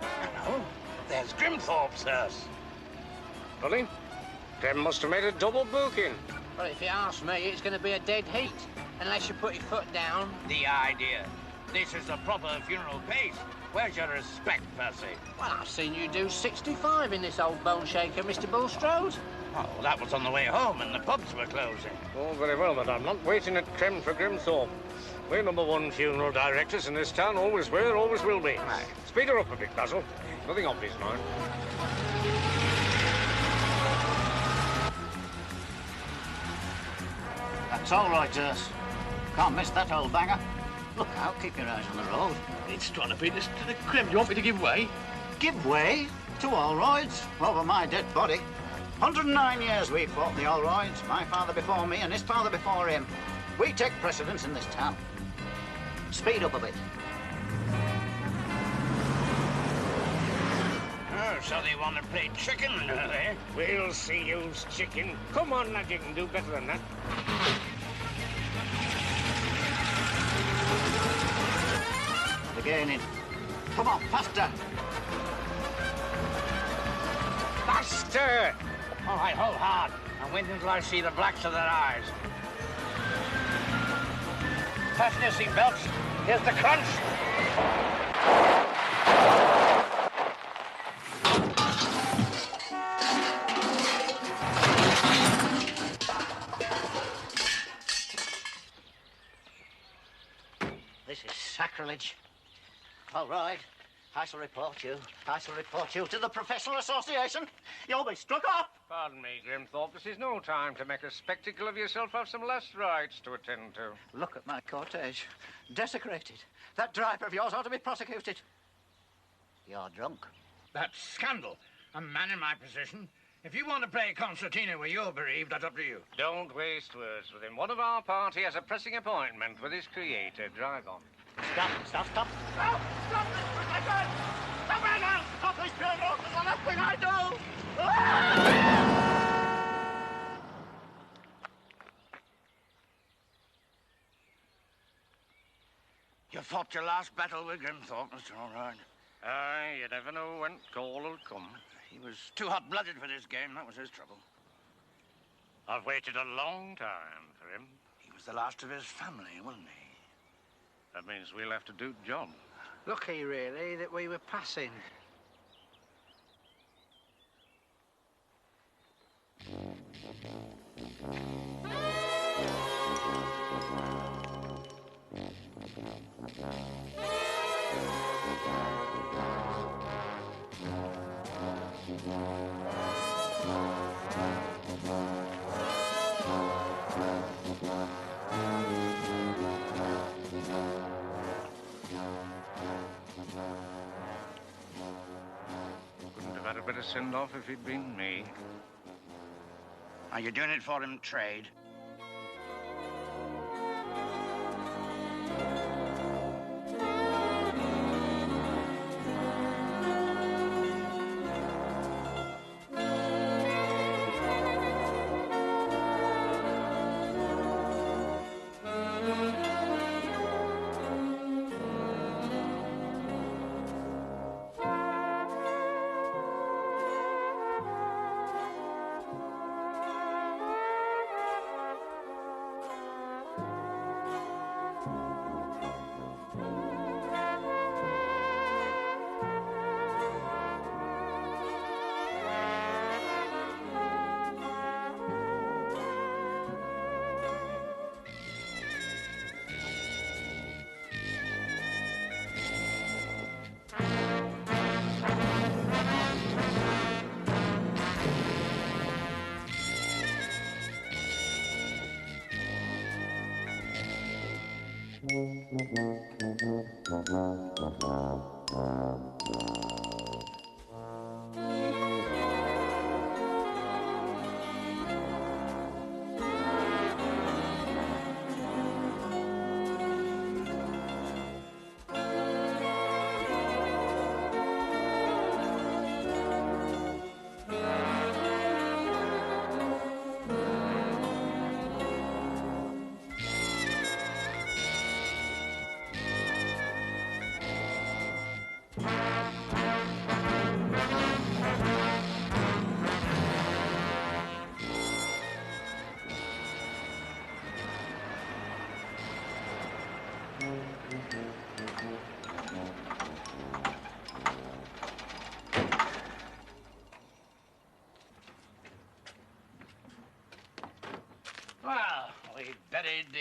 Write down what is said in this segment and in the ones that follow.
Hello, there's Grimthorpe's hearse. Bully, Grim must have made a double booking. Well, if you ask me, it's going to be a dead heat. Unless you put your foot down. The idea. This is the proper funeral pace. Where's your respect, Percy? Well, I've seen you do 65 in this old bone shaker, Mr. Bulstrode. Oh, that was on the way home and the pubs were closing. Oh, very well, but I'm not waiting at Creme for Grimthorpe. We're #1 funeral directors in this town, always were, always will be. Right. Speed her up a bit, Basil. Nothing obvious, mind. That's all right, Nurse. Can't miss that old banger. Look out, keep your eyes on the road. It's trying to beat us to the Creme. Do you want me to give way? Give way to Allroyds over my dead body. 109 years we fought the Allroyds, my father before me and his father before him. We take precedence in this town. Speed up a bit. Oh, so they want to play chicken, do they? We'll see you's chicken. Come on, lad, you can do better than that. The gaining. Come on, faster. Faster! All right, hold hard. And wait until I see the blacks of their eyes. Fasten your seatbelts. Here's the crunch. This is sacrilege. All right. I shall report you. I shall report you to the Professional Association. You'll be struck off. Pardon me, Grimthorpe. This is no time to make a spectacle of yourself. Have some last rites to attend to. Look at my cortege. Desecrated. That driver of yours ought to be prosecuted. You're drunk. That's scandal. A man in my position. If you want to play concertina where you're bereaved, that's up to you. Don't waste words with him. One of our party has a pressing appointment with his creator. Drive on. Stop, stop, stop. Stop! Stop this quick, I said! Stop right now! Stop this funeral! It's the last thing I do! You fought your last battle with Grimthorpe, Mr. Allroyd. Aye, you never know when call will come. He was too hot-blooded for this game. That was his trouble. I've waited a long time for him. He was the last of his family, wasn't he? That means we'll have to do the job. Lucky, really, that we were passing. Couldn't have had a better send-off if he'd been me. Are you doing it for him, trade?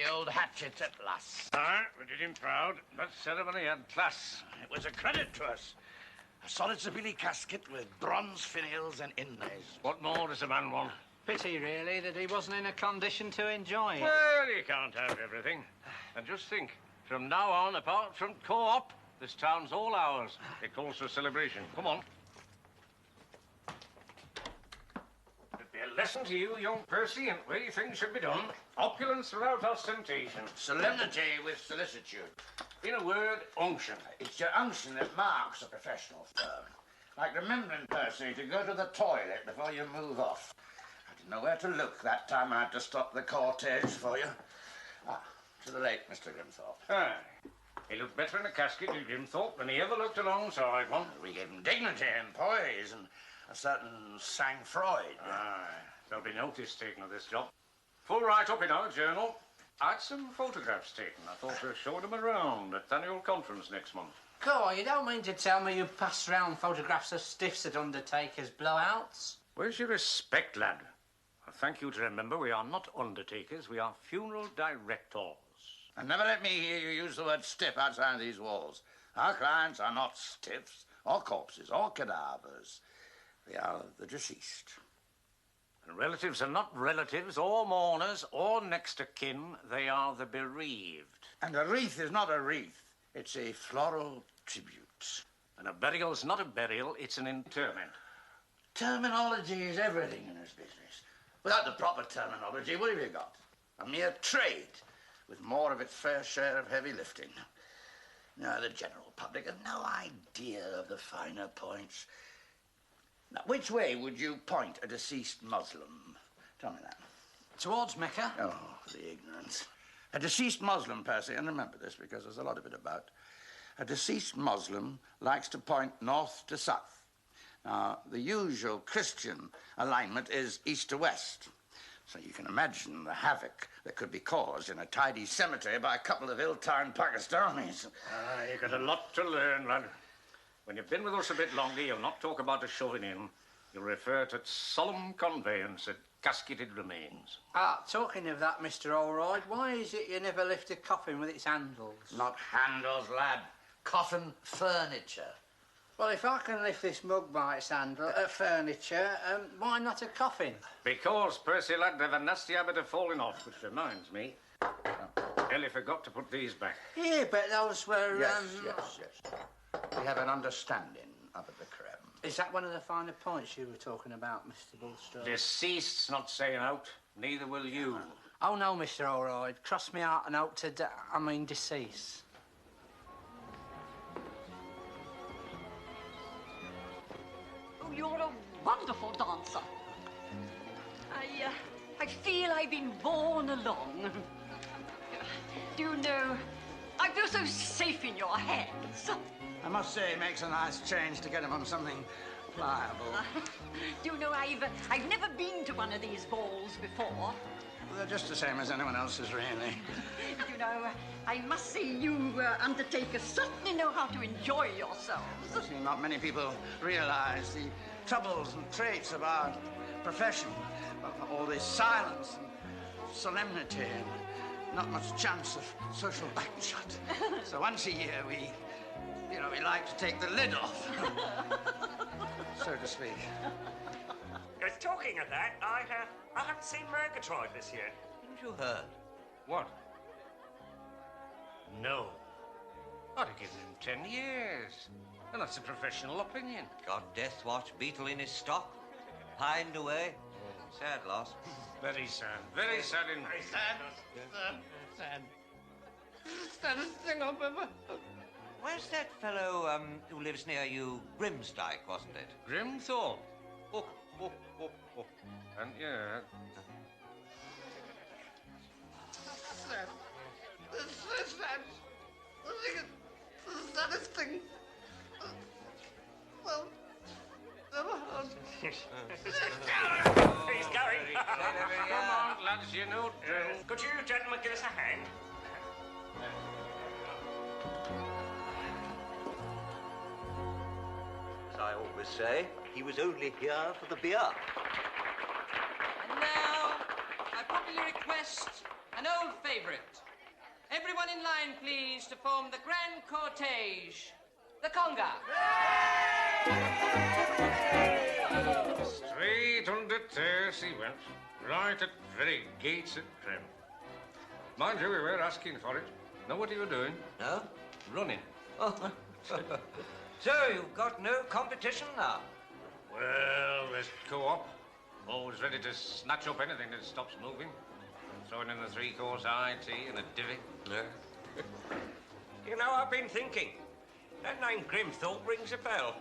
the old hatchet at last. Aye, we did him proud. That ceremony had class. It was a credit to us. A solid Sabili casket with bronze finials and inlays. What more does a man want? Pity, really, that he wasn't in a condition to enjoy it. Well, you can't have everything. And just think, from now on, apart from co-op, this town's all ours. It calls for celebration. Come on. It'd be a lesson to you, young Percy, in the way things should be done. Opulence without ostentation. Solemnity with solicitude. In a word, unction. It's your unction that marks a professional firm. Like remembering, Percy, to go to the toilet before you move off. I didn't know where to look that time I had to stop the cortege for you. Ah, to the late Mr. Grimthorpe. Aye. He looked better in a casket in Grimthorpe than he ever looked alongside one. We gave him dignity and poise and a certain sang-froid. Aye. There'll be notice taken of this job. Full write-up in our journal. I had some photographs taken. I thought of showing them around at the annual conference next month. Go on, you don't mean to tell me you passed round photographs of stiffs at undertakers' blowouts? Where's your respect, lad? Thank you to remember we are not undertakers, we are funeral directors. And never let me hear you use the word stiff outside these walls. Our clients are not stiffs, or corpses, or cadavers. They are the deceased. And relatives are not relatives, or mourners, or next of kin. They are the bereaved. And a wreath is not a wreath. It's a floral tribute. And a burial's not a burial, it's an interment. Terminology is everything in this business. Without the proper terminology, what have you got? A mere trade, with more of its fair share of heavy lifting. Now, the general public have no idea of the finer points. Now, which way would you point a deceased Muslim? Tell me that. Towards Mecca? Oh, the ignorance. A deceased Muslim, Percy, and remember this because there's a lot of it about. A deceased Muslim likes to point north to south. Now, the usual Christian alignment is east to west. So you can imagine the havoc that could be caused in a tidy cemetery by a couple of ill-timed Pakistanis. You've got a lot to learn, lad. When you've been with us a bit longer, you'll not talk about a shoving in. You'll refer to solemn conveyance at casketed remains. Ah, talking of that, Mr. Allroyd, why is it you never lift a coffin with its handles? Not handles, lad. Coffin furniture. Well, if I can lift this mug by its handle, furniture, why not a coffin? Because, Percy, lad, they've a nasty habit of falling off, which reminds me. Ellie forgot to put these back. Yeah, but those were, Yes. We have an understanding up at the creme. Is that one of the finer points you were talking about, Mr. Bulstrode? Deceased's not saying out, neither will you. Oh, no, Mr. Allroyd. Cross me out and out to, decease. Oh, you're a wonderful dancer. I feel I've been born along. Do you know, I feel so safe in your hands. I must say, it makes a nice change to get him on something pliable. Do you know, I've never been to one of these balls before. Well, they're just the same as anyone else's, really. You know, I must say you undertakers certainly know how to enjoy yourselves. See, not many people realize the troubles and traits of our profession. All this silence and solemnity and not much chance of social backshot. So once a year, we like to take the lid off, so to speak. Talking of that, I haven't seen Murgatroyd this year. Haven't you heard? What? No. I'd have given him 10 years. And that's a professional opinion. Got Death Watch beetle in his stock. Pined away. Sad loss. Very sad. Very sad indeed. Sad. Saddest thing I've ever... Where's that fellow who lives near you? Grimsdyke, wasn't it? Grimthorpe. Oh. And yeah. Sad. It's so sad. I think it's the saddest thing well ever heard. He's going. Come on, lads, you know. Could you gentlemen give us a hand? As I always say, he was only here for the beer. And now, I popular request An old favourite. Everyone in line, please, to form the grand cortege. The conga. Straight under terrace he went, right at very gates at Grim. Mind you, we were asking for it. Know what you were doing? No? Running. Oh. So you've got no competition now? Well, there's co-op. Always ready to snatch up anything that stops moving. Throwing in the three-course IT and a divvy. Yeah. You know, I've been thinking. That name Grimthorpe rings a bell.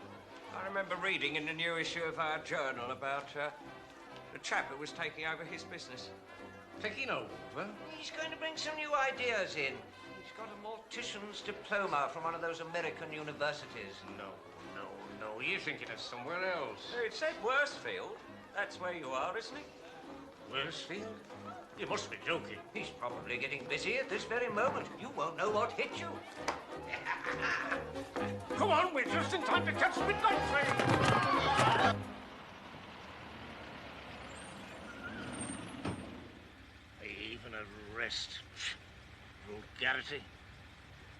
I remember reading in the new issue of our journal about the chap who was taking over his business. Taking over? He's going to bring some new ideas in. He's got a mortician's diploma from one of those American universities. No. You're thinking of somewhere else. It said Worsfield. That's where you are, isn't it? Worsfield? You must be joking. He's probably getting busy at this very moment. You won't know what hit you. Come on, we're just in time to catch the midnight train. Even arrest. Vulgarity.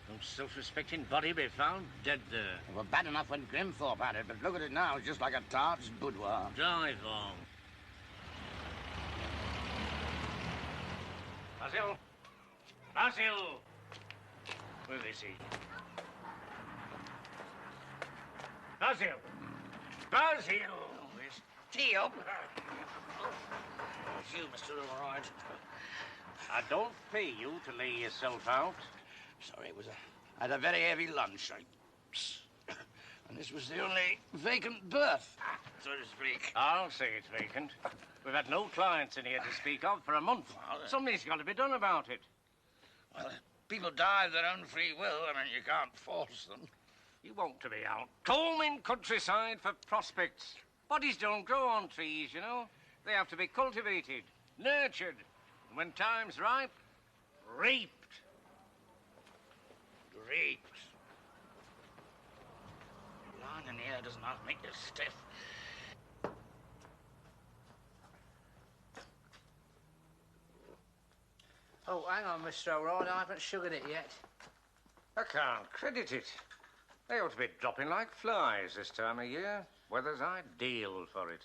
No self-respecting body be found dead there. Well, bad enough when Grimthorpe had it, but look at it now. It's just like a tart's boudoir. Drive on. Basil! Basil! Where is he? Basil! Basil! Where's tea up? It's you, Mr. Allroyd. I don't pay you to lay yourself out. Sorry, I had a very heavy lunch. And this was the only vacant berth, so to speak. I'll say it's vacant. We've had no clients in here to speak of for a month. Something's got to be done about it. Well, people die of their own free will. I mean, you can't force them. You want to be out combing countryside for prospects. Bodies don't grow on trees, you know. They have to be cultivated, nurtured, and when time's ripe, reaped. Raped. Lying in the air doesn't have to make you stiff. Oh, hang on, Mr. O'Rourke. I haven't sugared it yet. I can't credit it. They ought to be dropping like flies this time of year. Weather's ideal for it.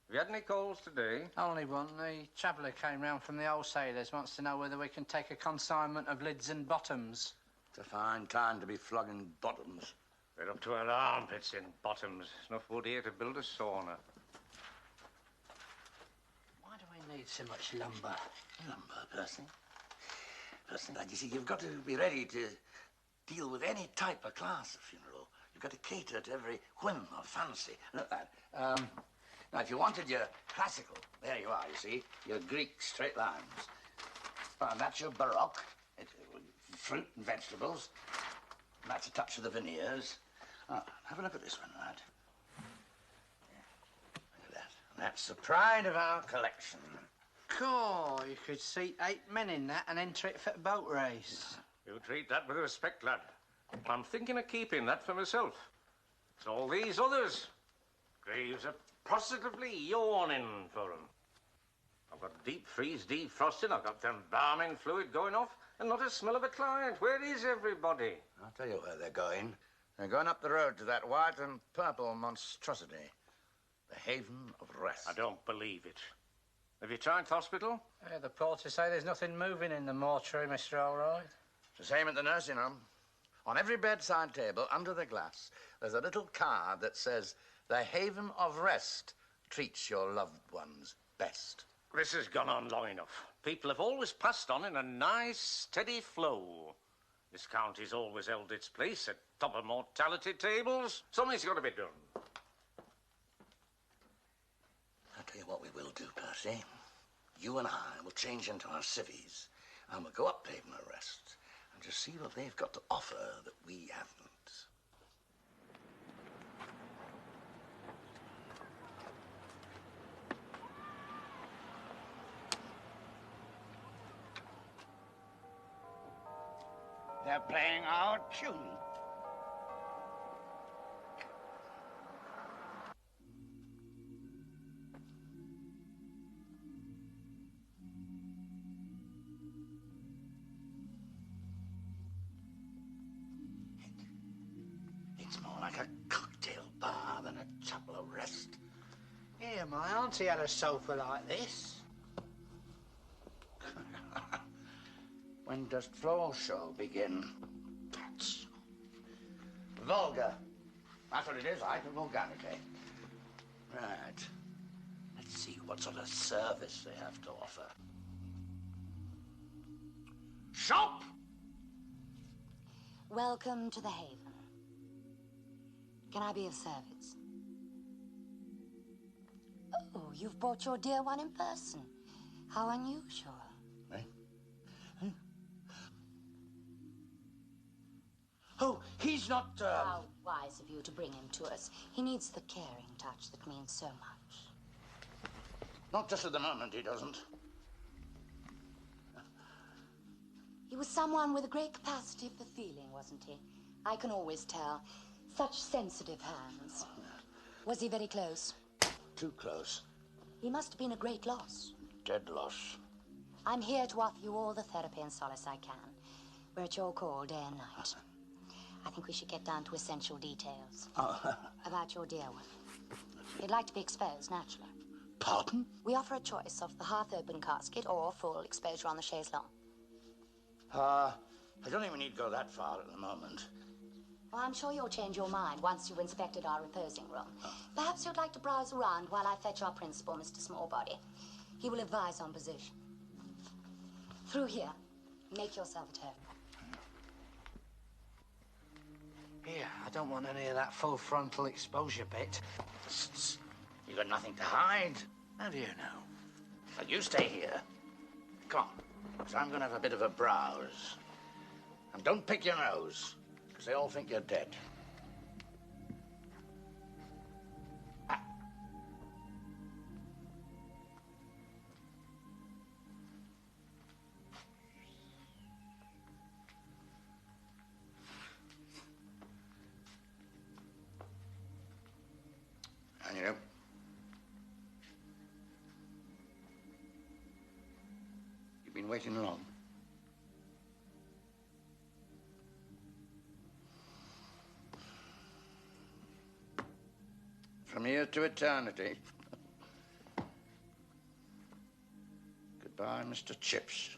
Have you had any calls today? Only one. The traveller came round from the wholesalers, wants to know whether we can take a consignment of lids and bottoms. It's a fine time to be flogging bottoms. We're up to our armpits in bottoms. Enough wood here to build a sauna. Why do we need so much lumber? Lumber, Percy. Percy, lad, you see, you've got to be ready to deal with any type of class of funeral. You've got to cater to every whim or fancy. Look at that. Now, if you wanted your classical, there you are, you see, your Greek straight lines. And that's your Baroque. Fruit and vegetables. And that's a touch of the veneers. Oh, have a look at this one, lad. Yeah. Look at that. And that's the pride of our collection. God, you could seat 8 men in that and enter it for a boat race. You treat that with respect, lad. I'm thinking of keeping that for myself. It's all these others. Graves are positively yawning for them. I've got deep freeze defrosting. I've got the embalming fluid going off. And not a smell of a client. Where is everybody? I'll tell you where they're going. They're going up the road to that white and purple monstrosity. The haven of rest. I don't believe it. Have you tried the hospital? Yeah, the porters say there's nothing moving in the mortuary, Mr. Allroyd. It's the same at the nursing home. On every bedside table, under the glass, there's a little card that says, "The haven of rest treats your loved ones best." This has gone on long enough. People have always passed on in a nice, steady flow. This county's always held its place at top of mortality tables. Something's got to be done. I'll tell you what we will do, Percy. You and I will change into our civvies, and we'll go up Haven of Rest and just see what they've got to offer that we haven't. They're playing our tune. It's more like a cocktail bar than a chapel of rest. Yeah, my auntie had a sofa like this. When does floor show begin? That's vulgar. That's what it is, hyper-vulgarity. Right. Let's see what sort of service they have to offer. Shop! Welcome to the Haven. Can I be of service? Oh, you've brought your dear one in person. How unusual. Eh? Eh? Oh, he's not, How wise of you to bring him to us. He needs the caring touch that means so much. Not just at the moment, he doesn't. He was someone with a great capacity for feeling, wasn't he? I can always tell. Such sensitive hands. Was he very close? Too close. He must have been a great loss. Dead loss. I'm here to offer you all the therapy and solace I can. We're at your call day and night. I think we should get down to essential details. Oh. About your dear one. He'd like to be exposed, naturally. Pardon? We offer a choice of the half-open casket or full exposure on the chaise longue. I don't even need to go that far at the moment. Well, I'm sure you'll change your mind once you've inspected our reposing room. Perhaps you'd like to browse around while I fetch our principal, Mr. Smallbody. He will advise on position. Through here. Make yourself at home. Here, I don't want any of that full frontal exposure bit. You got nothing to hide. How do you know? Well, you stay here. Come on, because I'm going to have a bit of a browse. And don't pick your nose, because they all think you're dead. And you know, you've been waiting long. From here to eternity. Goodbye, Mr. Chips.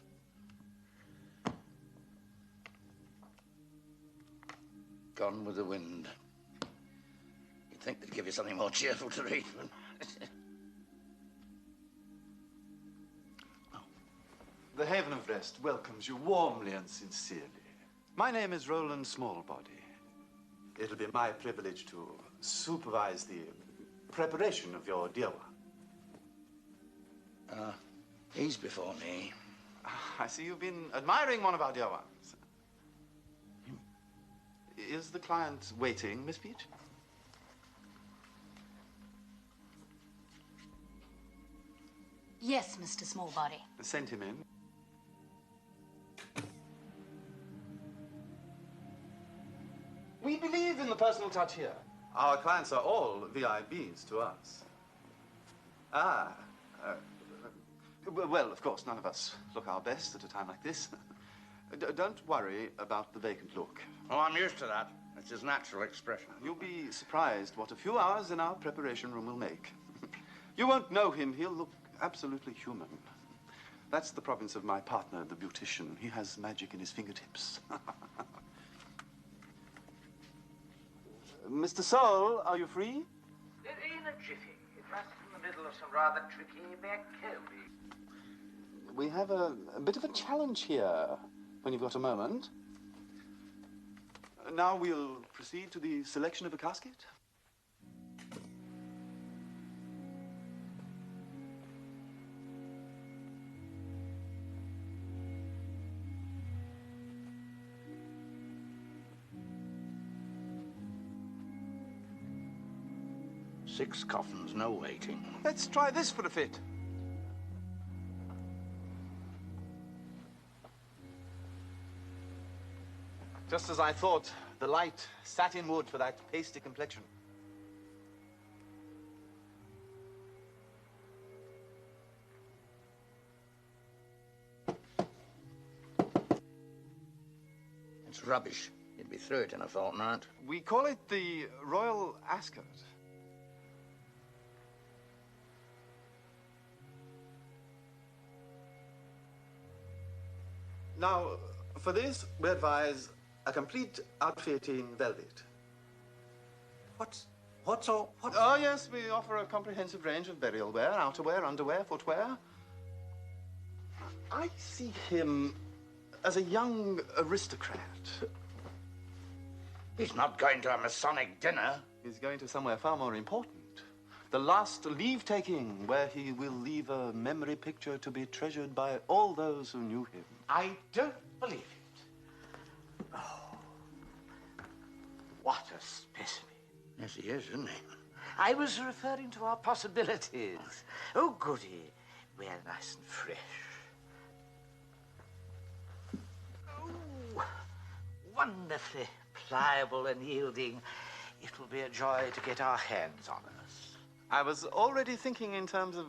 Gone with the wind. You'd think they'd give you something more cheerful to read. The Haven of Rest welcomes you warmly and sincerely. My name is Roland Smallbody. It'll be my privilege to supervise the preparation of your dear one. He's before me. I see you've been admiring one of our dear ones. Is the client waiting, Miss Peach? Yes, Mr. Smallbody. Send him in. We believe in the personal touch here. Our clients are all VIPs to us. Well, of course, none of us look our best at a time like this. Don't worry about the vacant look. Oh, I'm used to that. It's his natural expression. You'll be surprised what a few hours in our preparation room will make. You won't know him. He'll look absolutely human. That's the province of my partner, the beautician. He has magic in his fingertips. Mr. Soul, are you free? In a jiffy. Just in the middle of some rather tricky back coding. We have a bit of a challenge here, when you've got a moment. Now we'll proceed to the selection of a casket. Six coffins, no waiting. Let's try this for a fit. Just as I thought, the light satin wood for that pasty complexion. It's rubbish. You'd be through it in a fortnight. We call it the Royal Ascot. Now, for this, we advise a complete outfit in velvet. What's all? What? Oh, yes, we offer a comprehensive range of burial wear, outerwear, underwear, footwear. I see him as a young aristocrat. He's not going to a Masonic dinner. He's going to somewhere far more important. The last leave-taking, where he will leave a memory picture to be treasured by all those who knew him. I don't believe it. Oh, what a specimen. Yes, he is, isn't he? I was referring to our possibilities. Oh, goody. We're nice and fresh. Oh, wonderfully pliable and yielding. It will be a joy to get our hands on us. I was already thinking in terms of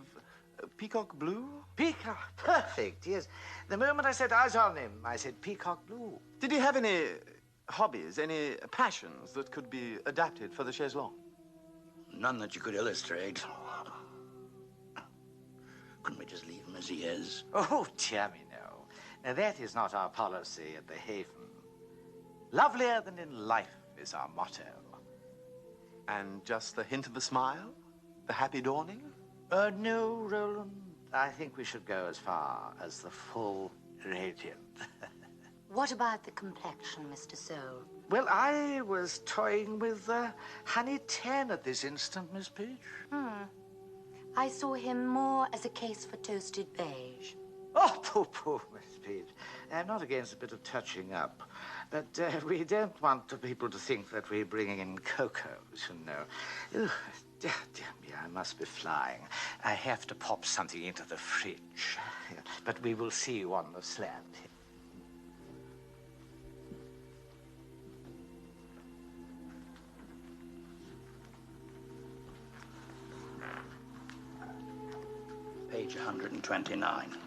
peacock blue. Peacock, perfect, yes. The moment I set eyes on him, I said peacock blue. Did he have any hobbies, any passions that could be adapted for the chaise longue? None that you could illustrate. Couldn't we just leave him as he is? Oh, dear me, no. Now, that is not our policy at the Haven. Lovelier than in life is our motto. And just the hint of a smile? The happy dawning? No, Roland. I think we should go as far as the full radiant. What about the complexion, Mr. Soule? Well, I was toying with honey tan at this instant, Miss Peach. I saw him more as a case for toasted beige. Oh, pooh, Miss Peach. I'm not against a bit of touching up. But we don't want the people to think that we're bringing in cocos, you know. Ugh, dear me, I must be flying. I have to pop something into the fridge. But we will see you on the slant. Page 129.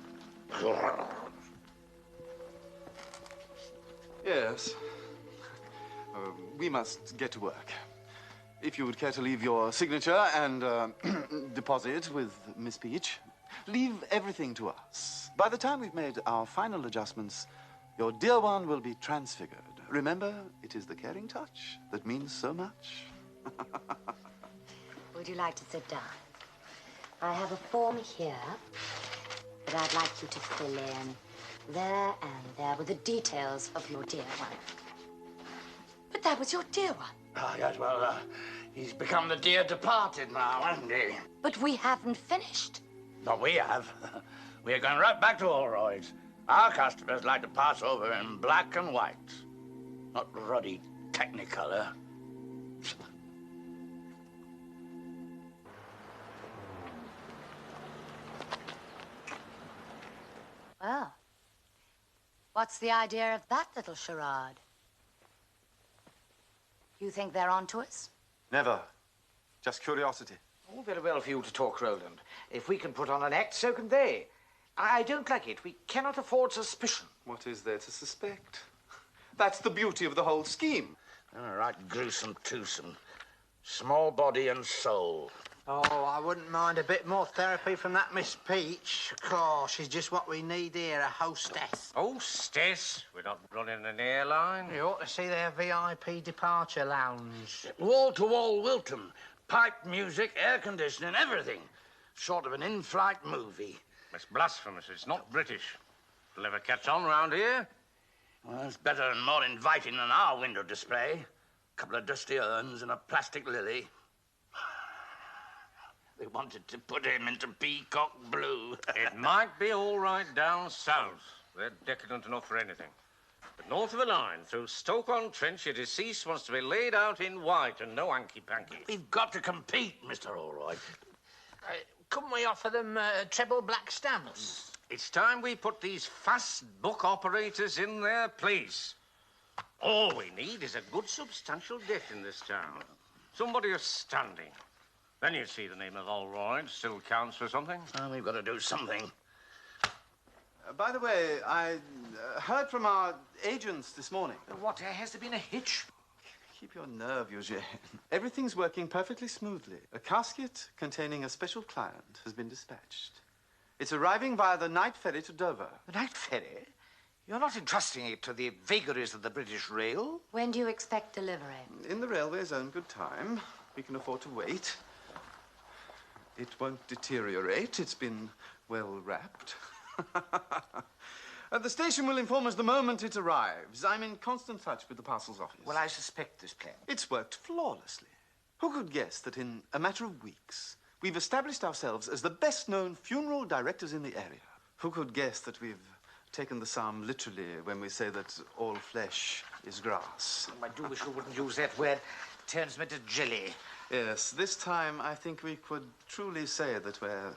Yes. We must get to work. If you would care to leave your signature and deposit with Miss Peach, leave everything to us. By the time we've made our final adjustments, your dear one will be transfigured. Remember, it is the caring touch that means so much. Would you like to sit down? I have a form here that I'd like you to fill in. There and there with the details of your dear one. But that was your dear one. Ah, yes, well, he's become the dear departed now, hasn't he? But we haven't finished. But we have. We're going right back to Allroyd's. Our customers like to pass over in black and white, not ruddy Technicolor. Well, what's the idea of that little charade? You think they're onto us? Never. Just curiosity. All very well for you to talk, Roland. If we can put on an act, so can they. I don't like it. We cannot afford suspicion. What is there to suspect? That's the beauty of the whole scheme. All right, gruesome twosome. Small body and soul. Oh, I wouldn't mind a bit more therapy from that Miss Peach. Of course, she's just what we need here, a hostess. Hostess? We're not running an airline. You ought to see their VIP departure lounge. Wall-to-wall Wilton. Piped music, air conditioning, everything. Sort of an in-flight movie. It's blasphemous. It's not British. It'll never catch on round here. Well, it's better and more inviting than our window display. A couple of dusty urns and a plastic lily. They wanted to put him into peacock blue. It might be all right down south. They're decadent enough for anything. But north of the line, through Stoke-on-Trent, your deceased wants to be laid out in white and no hanky-panky. We've got to compete, Mr. Allroyd. Couldn't we offer them treble black stamps? It's time we put these fast book operators in their place. All we need is a good substantial death in this town. Somebody who's standing. Then you see the name of Allroyd still counts for something. We've got to do something. By the way, I heard from our agents this morning. What? Has there been a hitch? Keep your nerve, Eugene. Everything's working perfectly smoothly. A casket containing a special client has been dispatched. It's arriving via the night ferry to Dover. The night ferry? You're not entrusting it to the vagaries of the British Rail? When do you expect delivery? In the railway's own good time. We can afford to wait. It won't deteriorate. It's been well wrapped. The station will inform us the moment it arrives. I'm in constant touch with the parcels office. Well, I suspect this plan. It's worked flawlessly. Who could guess that in a matter of weeks, we've established ourselves as the best-known funeral directors in the area? Who could guess that we've taken the psalm literally when we say that all flesh is grass? I do wish you wouldn't use that word. Turns me to jelly. Yes, this time I think we could truly say that we're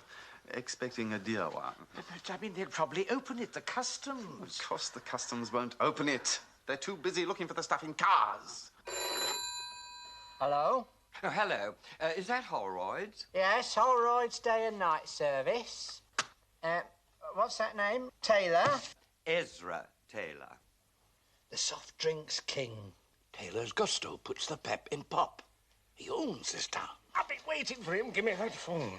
expecting a dear one. But, I mean, they'll probably open it, the customs. Of course the customs won't open it. They're too busy looking for the stuff in cars. Hello? Oh, hello. Is that Holroyd's? Yes, Holroyd's day and night service. What's that name? Taylor? Ezra Taylor. The soft drinks king. Taylor's gusto puts the pep in pop. He owns this town. I've been waiting for him. Give me that phone.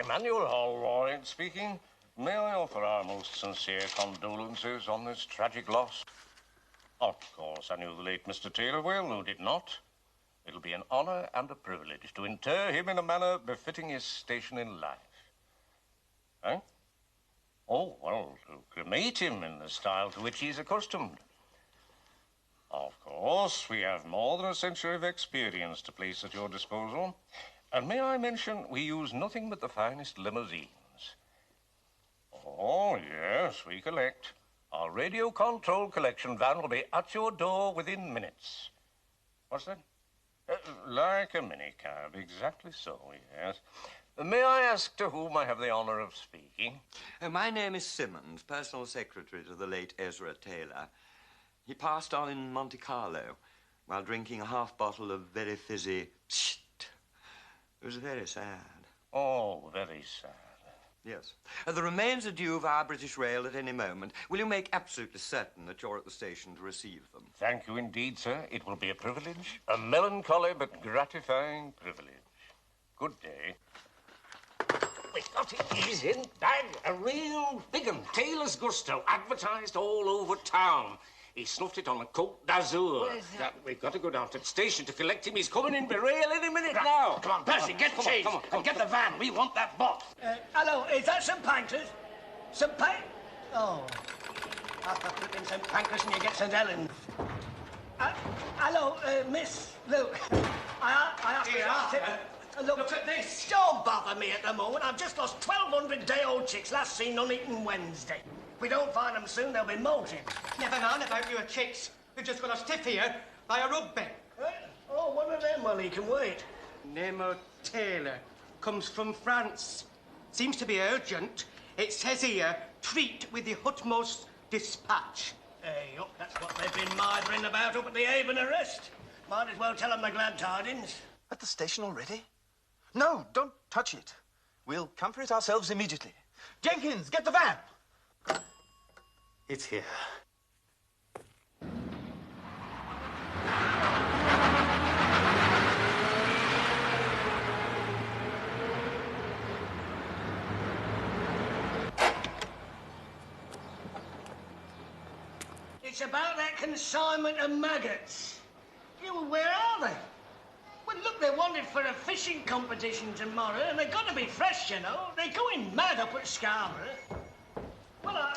Emmanuel Holroyd speaking. May I offer our most sincere condolences on this tragic loss? Of course, I knew the late Mr. Taylor well, who did not. It'll be an honor and a privilege to inter him in a manner befitting his station in life. Eh? Oh, well, to cremate him in the style to which he's accustomed. Of course, we have more than a century of experience to place at your disposal. And may I mention, we use nothing but the finest limousines. Oh, yes, we collect. Our radio control collection van will be at your door within minutes. What's that? Like a minicab, exactly so, yes. May I ask to whom I have the honor of speaking? My name is Simmons, personal secretary to the late Ezra Taylor. He passed on in Monte Carlo while drinking a half bottle of very fizzy psst. It was very sad. Oh, very sad. Yes. The remains are due via British Rail at any moment. Will you make absolutely certain that you're at the station to receive them? Thank you indeed, sir. It will be a privilege. A melancholy but gratifying privilege. Good day. We got it. He's in bag. A real big un. Taylor's Gusto. Advertised all over town. He snuffed it on the Côte d'Azur. We've got to go down to the station to collect him. He's coming in by rail any minute now. Come on, Percy, get changed. Come on. Get the van. We want that box. Hello, is that St. Pancras? St. Oh. I thought put in St. Pancras and you get St. Helens. Hello, Miss Luke. Look at this. Don't bother me at the moment. I've just lost 1,200 day-old chicks last seen uneaten Wednesday. If we don't find them soon, they'll be molting. Never mind about your chicks. We've just got a stiff here by a rugby. Oh, one of them. Well, he can wait. Name of Taylor. Comes from France. Seems to be urgent. It says here, treat with the utmost dispatch. Hey, up, that's what they've been mithering about up at the Avon arrest. Might as well tell them the glad tidings. At the station already? No, don't touch it. We'll come for it ourselves immediately. Jenkins, get the van! It's here. It's about that consignment of maggots. Yeah, well, where are they? Well, look, they're wanted for a fishing competition tomorrow, and they've got to be fresh, you know. They're going mad up at Scarborough. Well,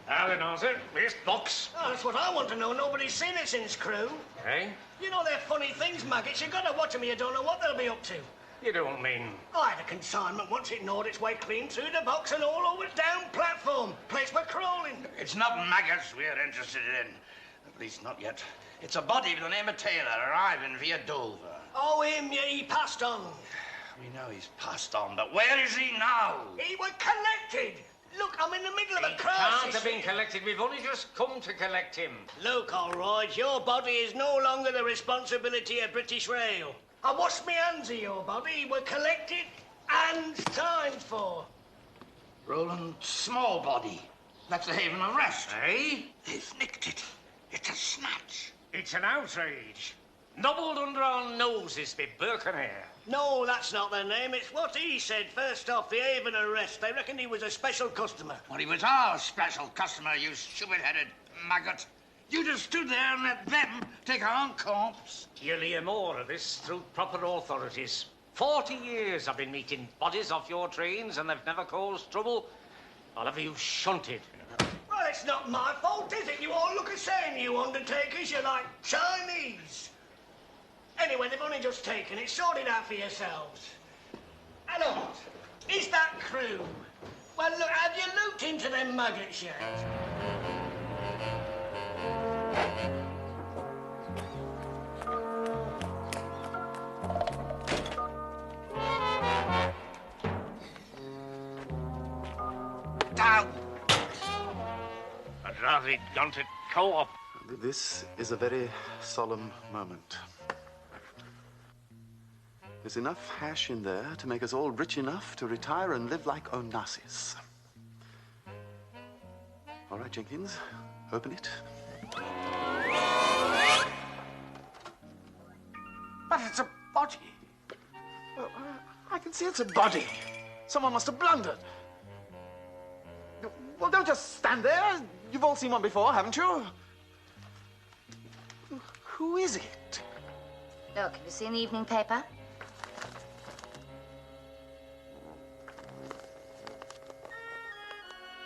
Alan, Arthur, this box. Oh, that's what I want to know. Nobody's seen it since Crewe. Eh? You know they're funny things, maggots. You've got to watch them. You don't know what they'll be up to. You don't mean... I had a consignment once. It gnawed its way clean through the box and all over the down platform. Place we're crawling. It's not maggots we're interested in. At least not yet. It's a body with the name of Taylor arriving via Dover. Oh, him, yeah, he passed on. We know he's passed on, but where is he now? He was collected. Look, I'm in the middle of a He crisis. can't have been collected. We've only just come to collect him. Look, Holroyd, your body is no longer the responsibility of British Rail. I washed my hands of your body. We're collected and signed for. Roland Smallbody. That's the Haven of Rest. Eh? They've nicked it. It's a snatch. It's an outrage. Nobbled under our noses by Birkenhair. No, that's not their name. It's what he said first off, the Haven Arrest. They reckoned he was a special customer. Well, he was our special customer, you stupid-headed maggot. You just stood there and let them take our own corpse. You'll hear more of this through proper authorities. 40 years I've been meeting bodies off your trains and they've never caused trouble. I'll have you shunted. Well, it's not my fault, is it? You all look the same, you undertakers. You're like Chinese. Anyway, they've only just taken it. Sort it out for yourselves. Hello, is that crew? Well, look, have you looked into them maggots yet? Down! I'd rather he'd gone to co-op. This is a very solemn moment. There's enough hash in there to make us all rich enough to retire and live like Onassis. All right, Jenkins, open it. But it's a body. Well, I can see it's a body. Someone must have blundered. Well, don't just stand there. You've all seen one before, haven't you? Who is it? Look, have you seen the evening paper?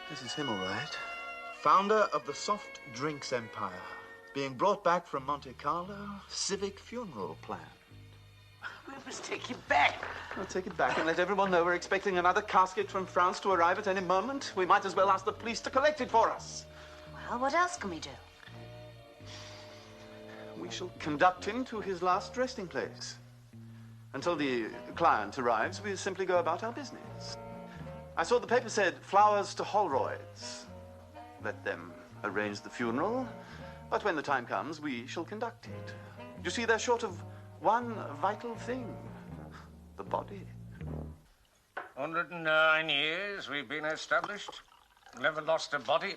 This is him, all right. Founder of the soft drinks empire. Being brought back from Monte Carlo, civic funeral plan. We must take it back. I'll take it back and let everyone know we're expecting another casket from France to arrive at any moment. We might as well ask the police to collect it for us. Well, what else can we do? We shall conduct him to his last resting place. Until the client arrives, we simply go about our business. I saw the paper said, flowers to Holroyd's. Let them arrange the funeral, but when the time comes, we shall conduct it. You see, they're short of one vital thing, the body. 109 years we've been established. Never lost a body.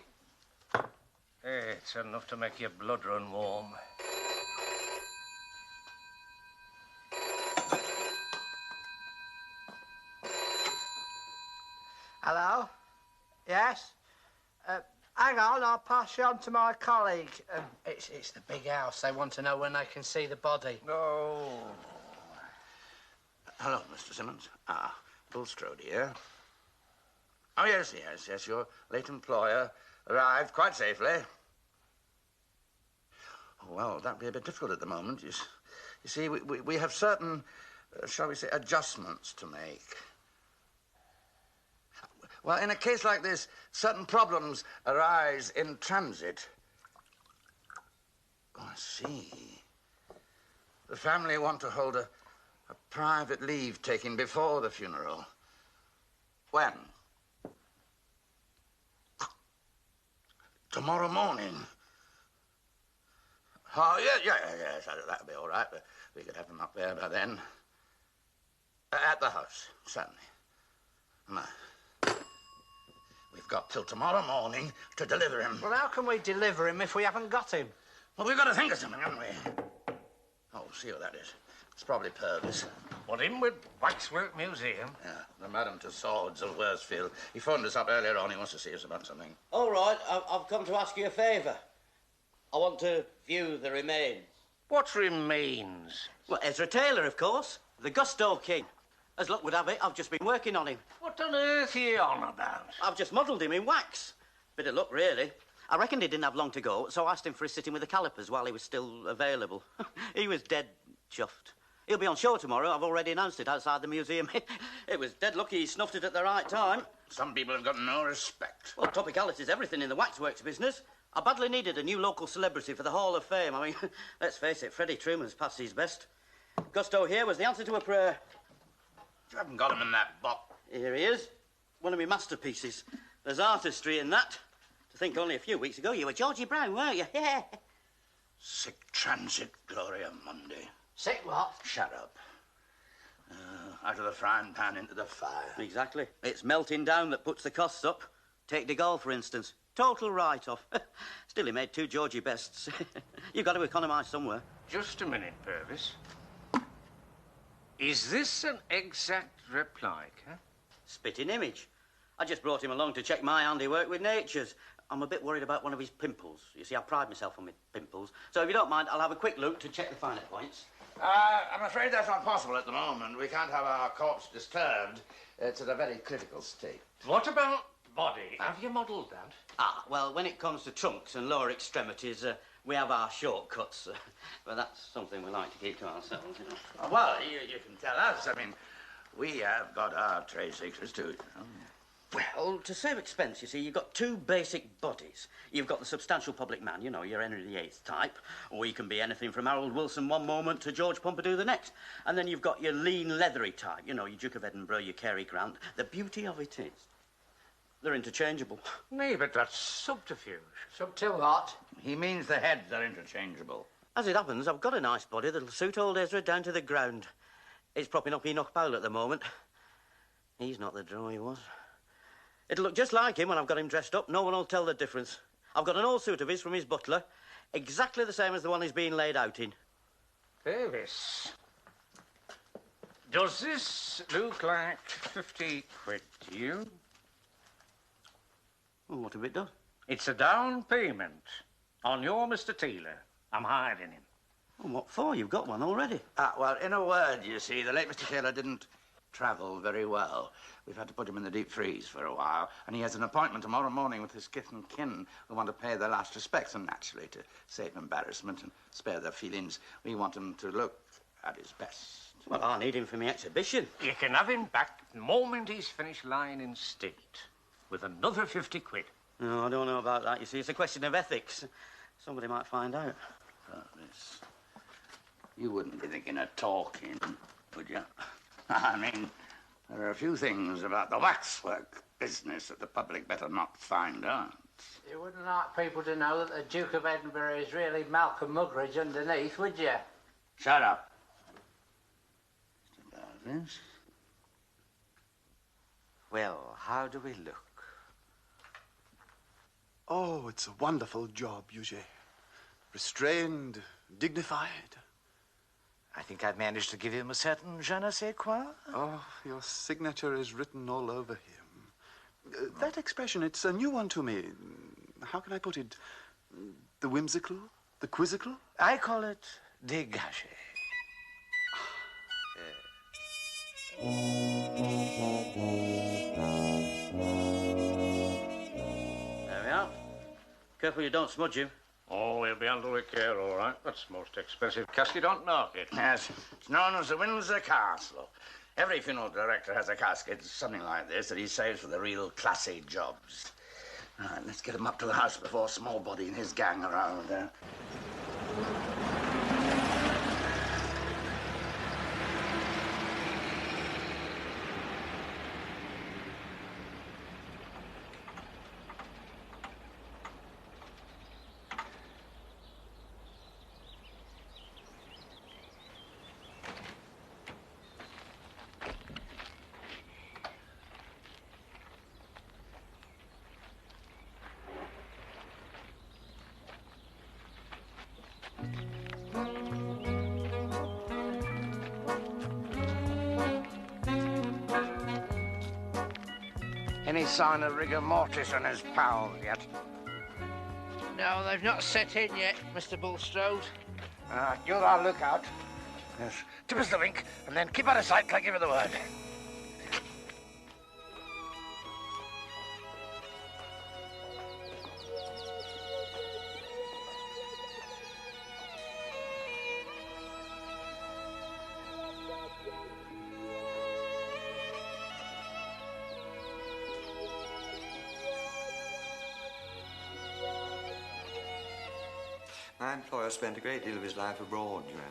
Hey, it's enough to make your blood run warm. Hello? Yes? Hang on, I'll pass you on to my colleague. It's the big house. They want to know when they can see the body. No. Hello, Mr. Simmons. Bulstrode here. Oh, yes. Your late employer arrived quite safely. Well, that'd be a bit difficult at the moment. You see, we have certain, shall we say, adjustments to make. Well, in a case like this, certain problems arise in transit. Oh, I see. The family want to hold a private leave taking before the funeral. When? Tomorrow morning. Oh, yes, that'll be all right. We could have them up there by then. At the house, certainly. No. We've got till tomorrow morning to deliver him. Well, how can we deliver him if we haven't got him? Well, we've got to think of something, haven't we? Oh, see what that is. It's probably Purvis. What, him with Waxwork Museum? Yeah, the Madame Tussauds of Worsfield. He phoned us up earlier on. He wants to see us about something. All right, I've come to ask you a favour. I want to view the remains. What remains? Well, Ezra Taylor, of course. The Gusto King. As luck would have it, I've just been working on him. What on earth are you on about? I've just modelled him in wax. Bit of luck, really. I reckoned he didn't have long to go, so I asked him for his sitting with the calipers while he was still available. He was dead chuffed. He'll be on show tomorrow. I've already announced it outside the museum. It was dead lucky he snuffed it at the right time. Some people have got no respect. Well, topicality's everything in the waxworks business. I badly needed a new local celebrity for the Hall of Fame. I mean, let's face it, Freddie Truman's past his best. Gusto here was the answer to a prayer. You haven't got him in that box. Here he is. One of my masterpieces. There's artistry in that. To think only a few weeks ago you were Georgie Brown, weren't you? Yeah. Sic transit, Gloria Mundi. Sick what? Shut up. out of the frying pan into the fire. Exactly. It's melting down that puts the costs up. Take de Gaulle, for instance. Total write-off. Still, he made 2 Georgie bests. You've got to economise somewhere. Just a minute, Purvis. Is this an exact replica? Spitting image. I just brought him along to check my handiwork with nature's. I'm a bit worried about one of his pimples. You see, I pride myself on my pimples. So if you don't mind, I'll have a quick look to check the finer points. I'm afraid that's not possible at the moment. We can't have our corpse disturbed. It's at a very critical state. What about body? Have you modelled that? Ah, well, when it comes to trunks and lower extremities, we have our shortcuts. But that's something we like to keep to ourselves, you know. Oh, well, you can tell us. I mean, we have got our trade secrets too, you know. Well, to save expense, you see, you've got 2 basic bodies. You've got the substantial public man, you know, your Henry VIII type, or you can be anything from Harold Wilson one moment to George Pompidou the next. And then you've got your lean, leathery type, you know, your Duke of Edinburgh, your Cary Grant. The beauty of it is they're interchangeable. Nay, but that's subterfuge. Subtil what? He means the heads are interchangeable. As it happens, I've got a nice body that'll suit old Ezra down to the ground. It's propping up Enoch Powell at the moment. He's not the draw he was. It'll look just like him when I've got him dressed up. No one will tell the difference. I've got an old suit of his from his butler, exactly the same as the one he's being laid out in. Purvis, does this look like 50 quid to you? Well, what have it done? It's a down payment on your Mr. Taylor. I'm hiring him. Well, what for? You've got one already. Well, in a word, you see, the late Mr. Taylor didn't travel very well. We've had to put him in the deep freeze for a while, and he has an appointment tomorrow morning with his kith and kin who want to pay their last respects, and naturally, to save embarrassment and spare their feelings, we want him to look at his best. Well, I need him for my exhibition. You can have him back the moment he's finished lying in state, with another 50 quid. No, I don't know about that, you see. It's a question of ethics. Somebody might find out. Miss, you wouldn't be thinking of talking, would you? I mean, there are a few things about the waxwork business that the public better not find out. You wouldn't like people to know that the Duke of Edinburgh is really Malcolm Muggeridge underneath, would you? Shut up. Mr. Purvis. Well, how do we look? Oh, it's a wonderful job, Eugene. Restrained, dignified. I think I've managed to give him a certain je ne sais quoi. Oh, your signature is written all over him. That expression, it's a new one to me. How can I put it? The whimsical? The quizzical? I call it dégagé. There we are. Careful you don't smudge him. Oh, he'll be under the care, all right. That's the most expensive casket on market. Yes, it's known as the Windsor Castle. Every funeral director has a casket, something like this, that he saves for the real classy jobs. All right, let's get him up to the house before Smallbody and his gang are around there. Any sign of rigor mortis on his pals yet? No, they've not set in yet, Mr. Bulstrode. You're our lookout. Yes. Tip us the wink, and then keep out of sight till I give you the word. My employer spent a great deal of his life abroad, you know.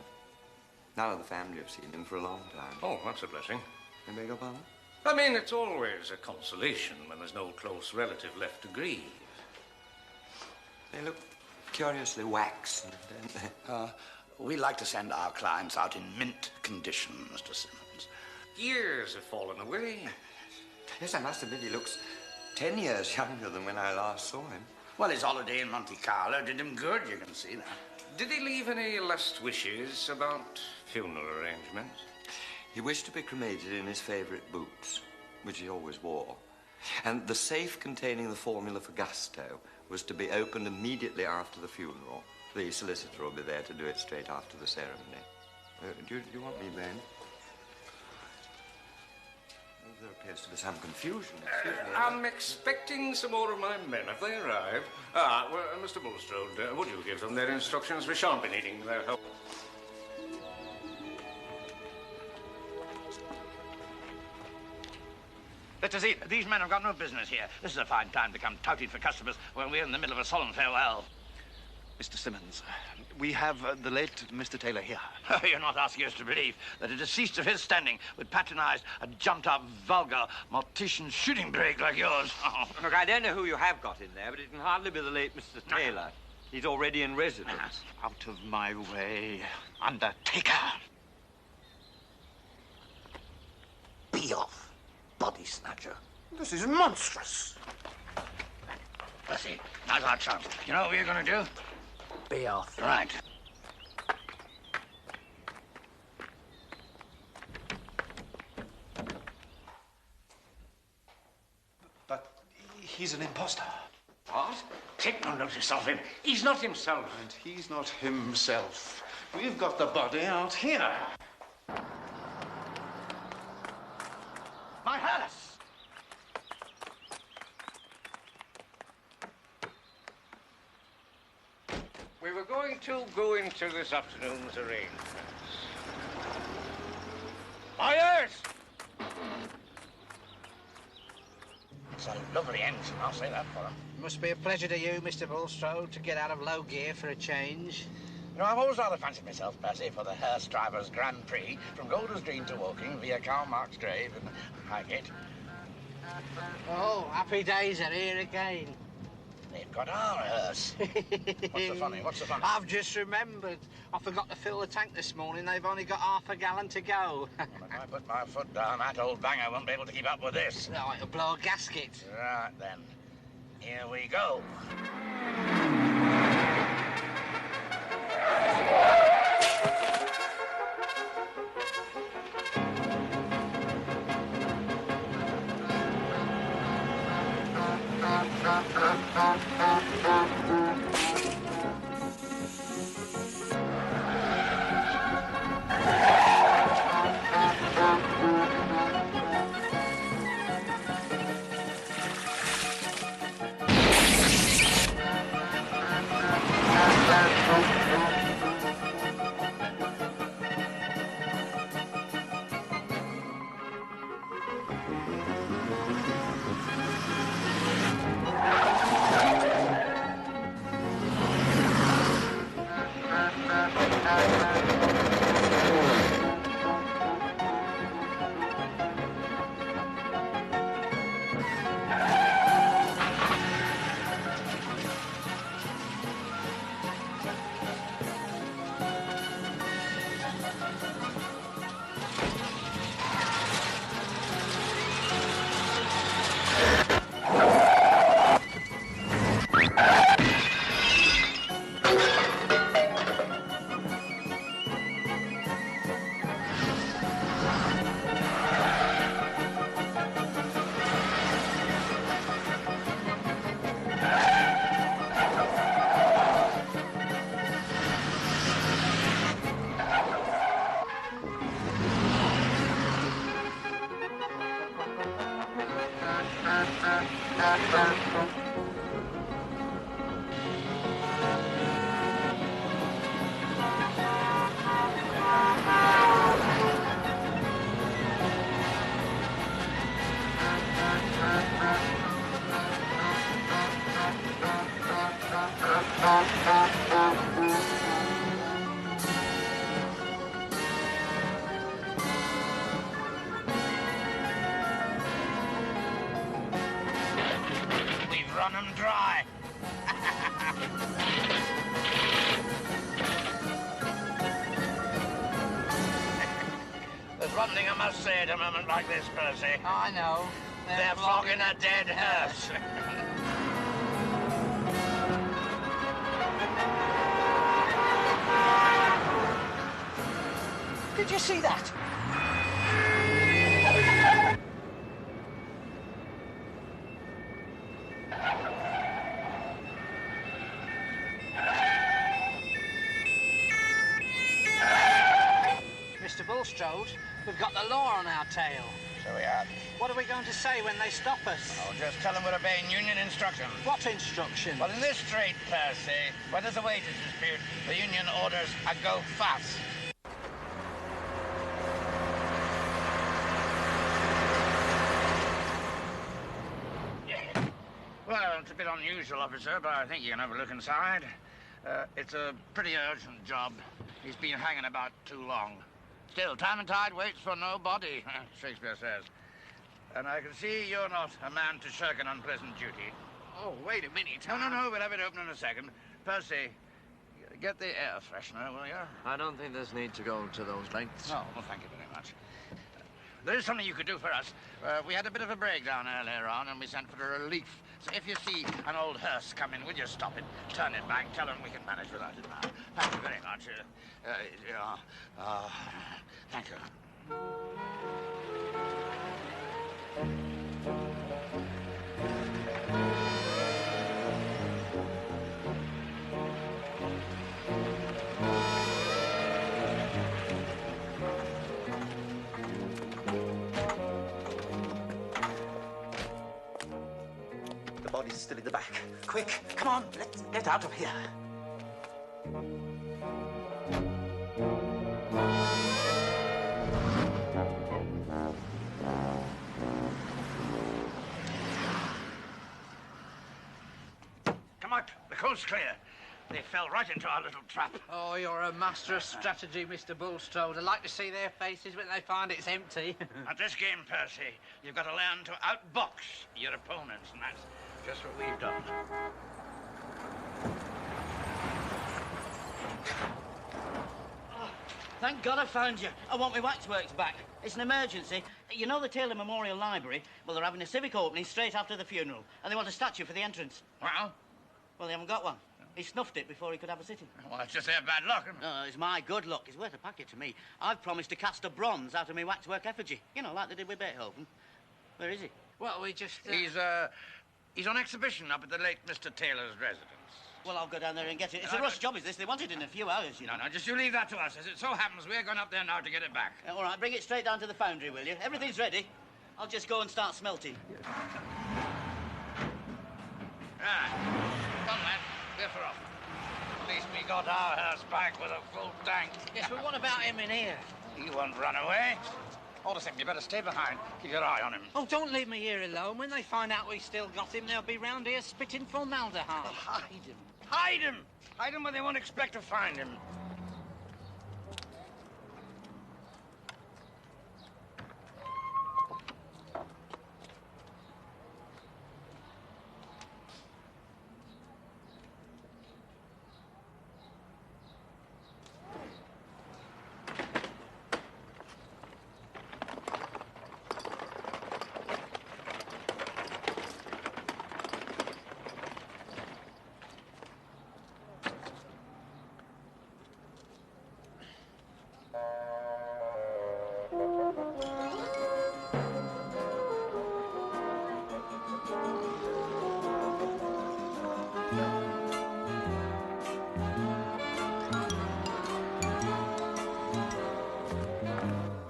None of the family have seen him for a long time. Oh, that's a blessing. I beg your pardon? I mean, it's always a consolation when there's no close relative left to grieve. They look curiously waxed, don't they? We like to send our clients out in mint condition, Mr. Simmons. years have fallen away. Yes, I must admit he looks 10 years younger than when I last saw him. Well, his holiday in Monte Carlo did him good, you can see that. Did he leave any last wishes about funeral arrangements? He wished to be cremated in his favourite boots, which he always wore. And the safe containing the formula for gusto was to be opened immediately after the funeral. The solicitor will be there to do it straight after the ceremony. Do you want me, Ben? There appears to be some confusion. Excuse me. I'm expecting some more of my men. Have they arrived? Well, Mr. Bulstrode, would you give them their instructions? We shan't be needing their help. Let us eat. These men have got no business here. This is a fine time to come touting for customers when we're in the middle of a solemn farewell. Mr. Simmons, we have the late Mr. Taylor here. You're not asking us to believe that a deceased of his standing would patronize a jumped-up, vulgar, mortician shooting break like yours. Oh. Look, I don't know who you have got in there, but it can hardly be the late Mr. Taylor. He's already in residence. Out of my way, undertaker. Be off, body snatcher. This is monstrous. Percy, now's our chance. You know what we're going to do? Be off. Right. But he's an imposter. What? Take no notice of him. He's not himself. And he's not himself. We've got the body out here. My hearse! We were going to go into this afternoon's arrangements. My ears! It's a lovely engine, I'll say that for him. Must be a pleasure to you, Mr. Bulstrode, to get out of low gear for a change. You know, I've always rather fancied myself, Percy, for the hearse driver's Grand Prix from Golders Green to Woking via Karl Marx grave and Highgate. Oh, happy days are here again. They've got our hearse. What's so funny? What's so funny? I've just remembered. I forgot to fill the tank this morning. They've only got half a gallon to go. Well, if I put my foot down, that old banger won't be able to keep up with this. No, it'll blow a gasket. Right, then. Here we go. We've run them dry. worth one thing I must say at a moment like this, Percy. I know. They're flogging a dead hearse. Did you see that? Mr. Bulstrode, we've got the law on our tail. So we have. What are we going to say when they stop us? Oh, just tell them we're obeying union instructions. What instruction? Well, in this strait, Percy, where there's a wages dispute, the union orders a go fast. Well, it's a bit unusual, officer, but I think you can have a look inside. It's a pretty urgent job. He's been hanging about too long. Still, time and tide waits for nobody, Shakespeare says. And I can see you're not a man to shirk an unpleasant duty. Oh, wait a minute. No, we'll have it open in a second. Percy, get the air freshener, will you? I don't think there's need to go to those lengths. Oh, well, thank you very much. There is something you could do for us. We had a bit of a breakdown earlier on, and we sent for a relief. So if you see an old hearse come in, would you stop it, turn it back, tell them we can manage without it now. Thank you very much. Thank you. The body's still in the back. Quick, come on, let's get out of here. Come out, the coast's clear. They fell right into our little trap. Oh, you're a master of strategy, Mr. Bulstrode. I'd like to see their faces when they find it's empty. At this game, Percy, you've got to learn to outbox your opponents, and that's just what we've done. Thank God I found you. I want my waxworks back. It's an emergency. You know the Taylor Memorial Library? Well, they're having a civic opening straight after the funeral, and they want a statue for the entrance. Well? Well, they haven't got one. He snuffed it before he could have a sitting. Well, it's just their bad luck. No, it's my good luck. It's worth a packet to me. I've promised to cast a bronze out of my waxwork effigy. You know, like they did with Beethoven. Where is he? Well, we just... He's on exhibition up at the late Mr. Taylor's residence. Well, I'll go down there and get it. It's a rush job, is this? They want it in a few hours, you know. No, just you leave that to us. As it so happens, we're going up there now to get it back. All right, bring it straight down to the foundry, will you? Everything's ready. I'll just go and start smelting. Come, lad. We're off. At least we got our hearse back with a full tank. Yes, but what about him in here? He won't run away. All the same, you better stay behind. Keep your eye on him. Oh, don't leave me here alone. When they find out we still got him, they'll be round here spitting formaldehyde. Oh, hide him. Hide him! Hide him where they won't expect to find him.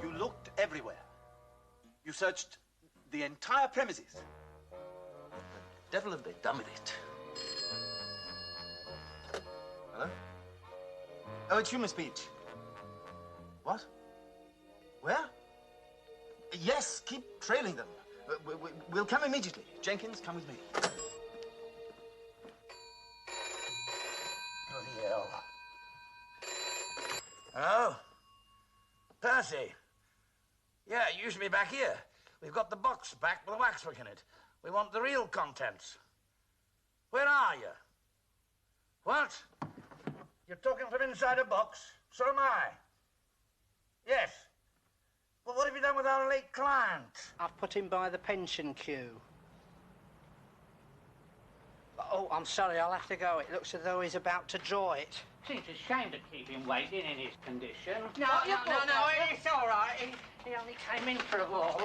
You looked everywhere. You searched the entire premises. The devil have they done with it? Hello? Oh, it's you, Miss Beach. What? Where? Yes, keep trailing them. We'll come immediately. Jenkins, come with me. Bloody hell. Hello? Percy? Yeah, you should be back here. We've got the box back with the waxwork in it. We want the real contents. Where are you? What? You're talking from inside a box? So am I. Yes. Well, with our late client? I've put him by the pension queue. Oh, I'm sorry, I'll have to go. It looks as though he's about to draw it. Seems a shame to keep him waiting in his condition. No, it's all right. He only came in for a walk.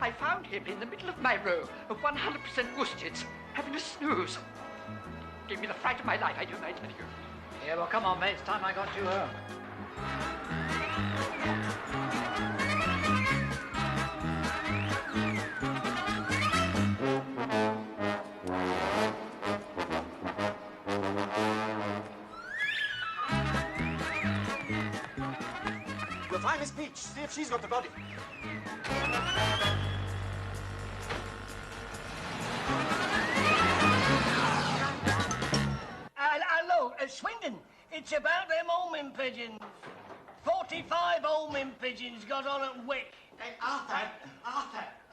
I found him in the middle of my row of 100% worsteds, having a snooze. Gave me the fright of my life, I tell you. Yeah, well, come on, mate. It's time I got you home. You'll find Miss Peach. See if she's got the body. Hello, Swindon. It's about them homing pigeons. 45 homing pigeons got on at Wick. Hey, Arthur.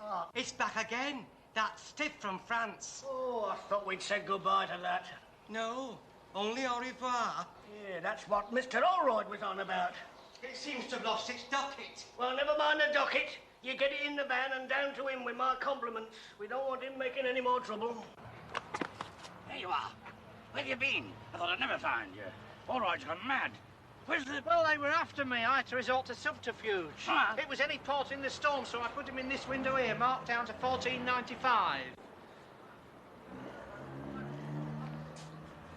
Oh, it's back again. That stiff from France. Oh, I thought we'd said goodbye to that. No, only au revoir. Yeah, that's what Mr. Allroyd was on about. It seems to have lost its docket. Well, never mind the docket. You get it in the van and down to him with my compliments. We don't want him making any more trouble. There you are. Where have you been? I thought I'd never find you. Allroyd's gone mad. Where's the... Well, they were after me. I had to resort to subterfuge. Ah. It was any port in the storm, so I put him in this window here, marked down to 1495.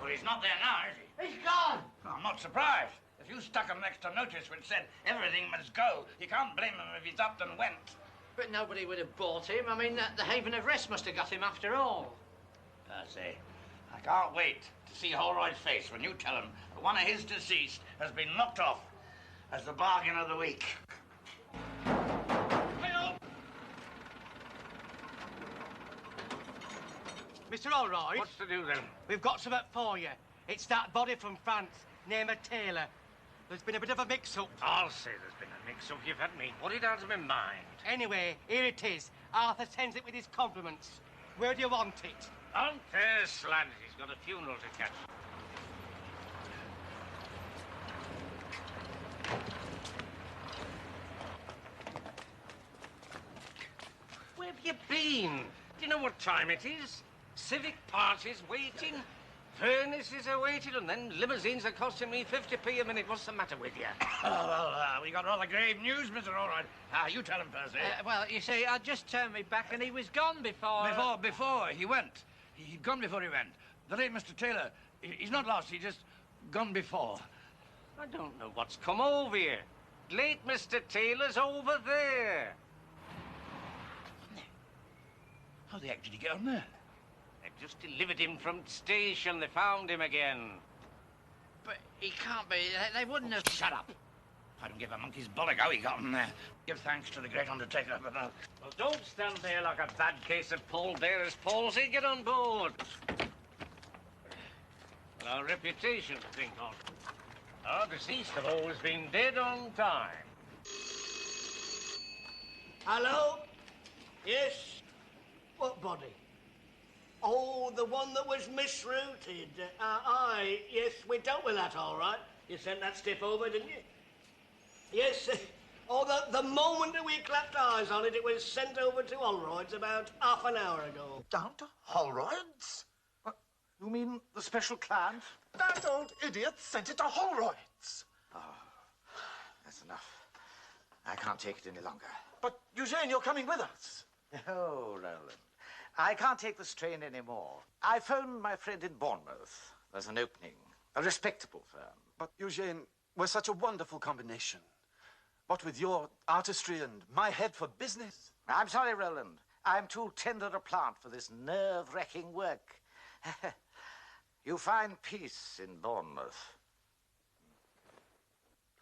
Well, he's not there now, is he? He's gone. I'm not surprised. If you stuck him next to notice which said everything must go, you can't blame him if he's up and went. But nobody would have bought him. I mean, the Haven of Rest must have got him after all. Percy, I can't wait to see Holroyd's face when you tell him that one of his deceased has been knocked off as the bargain of the week. Mr. Allroyd. What's to do then? We've got something for you. It's that body from France, named Taylor. There's been a bit of a mix-up. I'll say there's been a mix-up. You've had me worried out of my mind. Anyway, here it is. Arthur sends it with his compliments. Where do you want it? On this lad, he's got a funeral to catch. Where have you been? Do you know what time it is? Civic parties waiting, furnaces are waiting, and then limousines are costing me 50p a minute. What's the matter with you? We got rather grave news, Mr. Allroyd. You tell him, Percy. Well, you see, I just turned me back and he was gone before... Before he went. He'd gone before he went. The late Mr. Taylor, he's not lost, he's just gone before. I don't know what's come over here. Late Mr. Taylor's over there. How the heck did he get on there? They've just delivered him from station. They found him again. But he can't be. They wouldn't have... Shut up. I don't give a monkey's bollock how he got on there. Give thanks to the great undertaker for that. Well, don't stand there like a bad case of Paul Bearer's palsy. Get on board. Well, our reputation to think of. Our deceased have always been dead on time. Hello? Yes? What body? Oh, the one that was misrouted. Aye, yes, we dealt with that all right. You sent that stiff over, didn't you? Yes, Oh, the moment that we clapped eyes on it, it was sent over to Holroyd's about half an hour ago. Down to Holroyd's? What, you mean the special client? That old idiot sent it to Holroyd's. Oh, that's enough. I can't take it any longer. But, Eugene, you're coming with us. Oh, Roland. I can't take this train anymore. I phoned my friend in Bournemouth. There's an opening. A respectable firm. But, Eugene, we're such a wonderful combination. What with your artistry and my head for business. I'm sorry, Roland. I'm too tender a plant for this nerve-wracking work. You find peace in Bournemouth.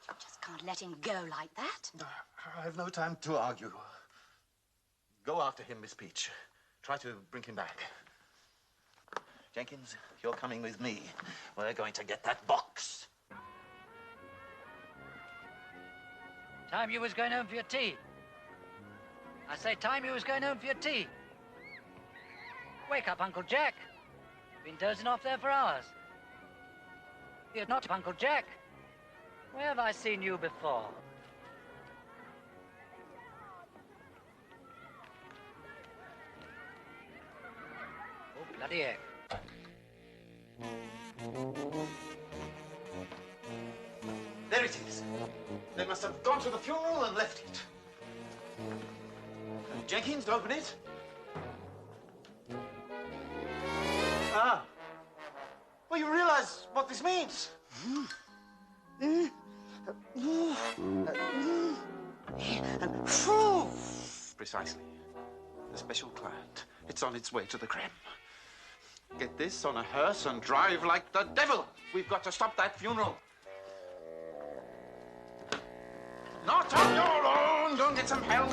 You just can't let him go like that. I've no time to argue. Go after him, Miss Peach. Try to bring him back. Jenkins, you're coming with me. We're going to get that box. Time you was going home for your tea. I say time you was going home for your tea. Wake up, Uncle Jack. Been dozing off there for hours. You're not Uncle Jack. Where have I seen you before? Oh, bloody heck. There it is. They must have gone to the funeral and left it. Jenkins, open it. Ah. Well, you realize what this means. Precisely. The special client. It's on its way to the Krem. Get this on a hearse and drive like the devil. We've got to stop that funeral. Not on your own. Go and get some help.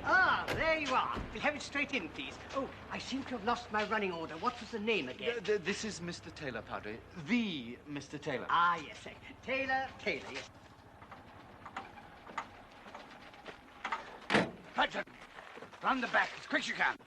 Ah, there you are. We'll have it straight in, please. Oh, I seem to have lost my running order. What was the name again? This is Mr. Taylor, Padre. The Mr. Taylor. Ah, yes, sir. Taylor, yes. Hudson, run the back as quick as you can.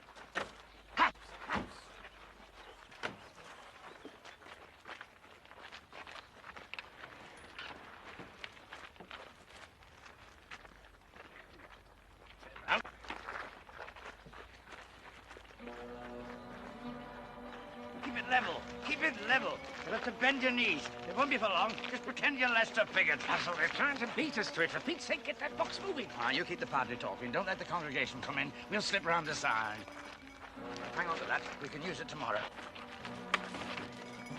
Keep it level. Keep it level. You'll have to bend your knees. It won't be for long. Just pretend you're Lester Piggott. Basil, they're trying to beat us to it. For Pete's sake, get that box moving. Ah, you keep the padre talking. Don't let the congregation come in. We'll slip round the side. Hang on to that. We can use it tomorrow.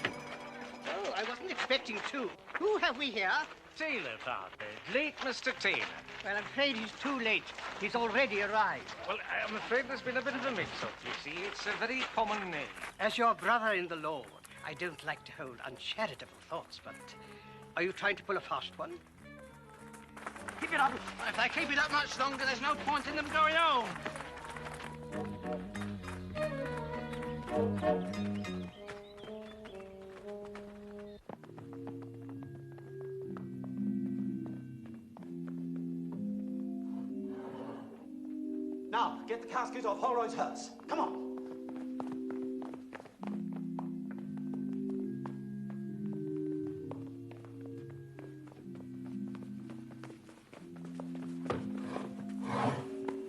Oh, I wasn't expecting two. Who have we here? Taylor, Padre. Late Mr. Taylor. Well, I'm afraid he's too late. He's already arrived. Well, I'm afraid there's been a bit of a mix-up, you see. It's a very common name. As your brother in the Lord, I don't like to hold uncharitable thoughts, but are you trying to pull a fast one? Keep it up. If they keep it up much longer, there's no point in them going home. Now, get the casket off Holroyd's hearse. Come on.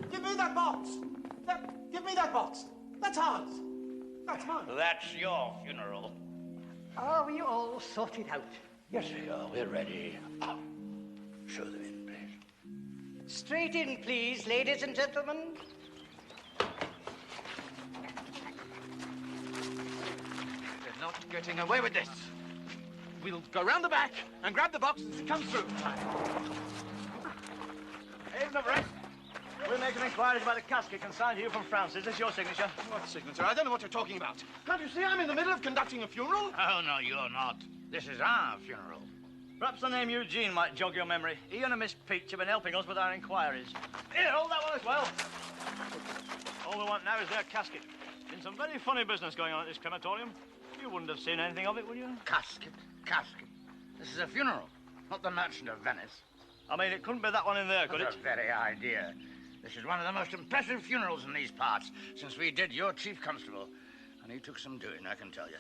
Give me that box. Give me that box. That's ours. That's mine. That's your funeral. Are we all sorted out? Yes, we are. We're ready. Show them in, please. Straight in, please, ladies and gentlemen. They're not getting away with this. We'll go round the back and grab the box as it comes through. Haven of Rest. We're making inquiries about a casket consigned to you from France. Is this your signature? What signature? I don't know what you're talking about. Can't you see I'm in the middle of conducting a funeral? Oh, no, you're not. This is our funeral. Perhaps the name Eugene might jog your memory. He and a Miss Peach have been helping us with our inquiries. Here, hold that one as well. All we want now is their casket. Been some very funny business going on at this crematorium. You wouldn't have seen anything of it, would you? Casket. This is a funeral, not the Merchant of Venice. I mean, it couldn't be that one in there, could it? The very idea. This is one of the most impressive funerals in these parts since we did your chief constable. And he took some doing, I can tell you.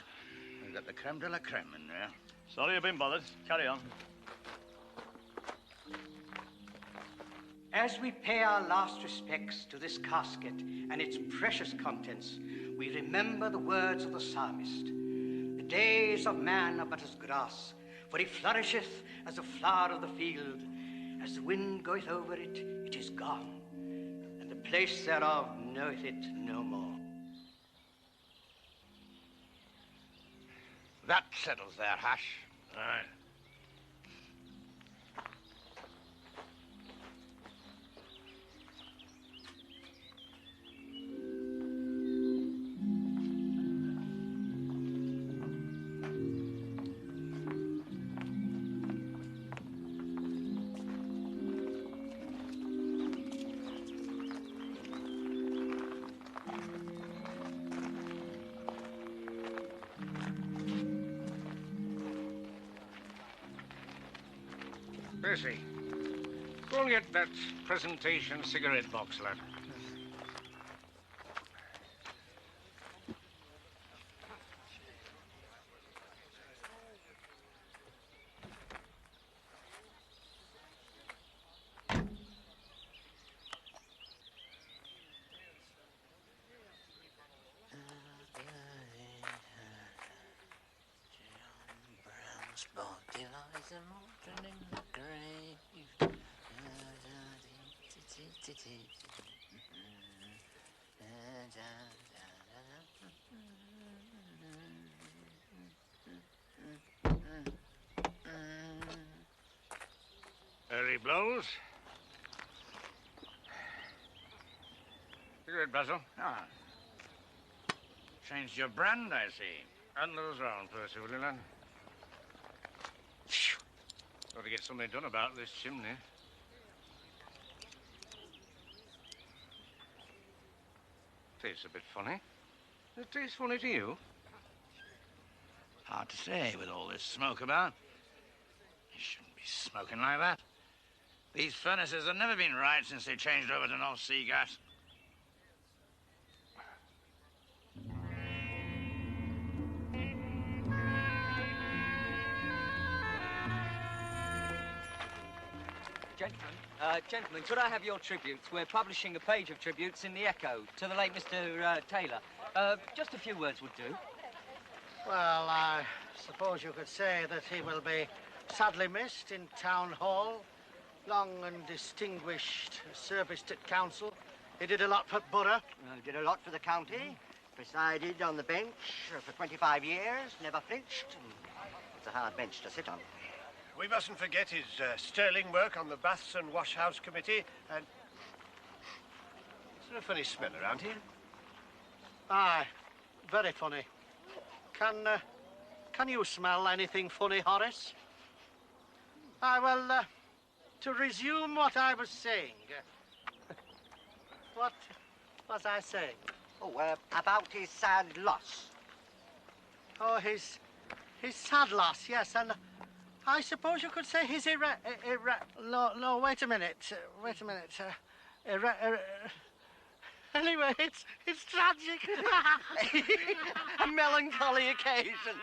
We've got the creme de la creme in there. Sorry you've been bothered. Carry on. As we pay our last respects to this casket and its precious contents, we remember the words of the psalmist. The days of man are but as grass, for he flourisheth as a flower of the field. As the wind goeth over it, it is gone, and the place thereof knoweth it no more. That settles their hash. Aye. Percy, go and get that presentation cigarette box, lad. Early blows. Cigarette, Basil. Ah. Changed your brand, I see. And those round, Percy, will you, lad? Got to get something done about this chimney. Tastes a bit funny. Does it taste funny to you? Hard to say with all this smoke about. You shouldn't be smoking like that. These furnaces have never been right since they changed over to North Sea gas. Gentlemen, could I have your tributes? We're publishing a page of tributes in the Echo to the late Mr. Taylor. Just a few words would do. Well, I suppose you could say that he will be sadly missed in Town Hall. Long and distinguished service at council. He did a lot for Borough. Did a lot for the county. Presided on the bench for 25 years, never flinched. It's a hard bench to sit on. We mustn't forget his sterling work on the Baths and Washhouse Committee, and... Is there a funny smell around here? Aye, very funny. Can you smell anything funny, Horace? Aye, well, to resume what I was saying. What was I saying? Oh, about his sad loss. Oh, his sad loss, yes, and I suppose you could say his no, wait a minute. Anyway, it's tragic. A melancholy occasion.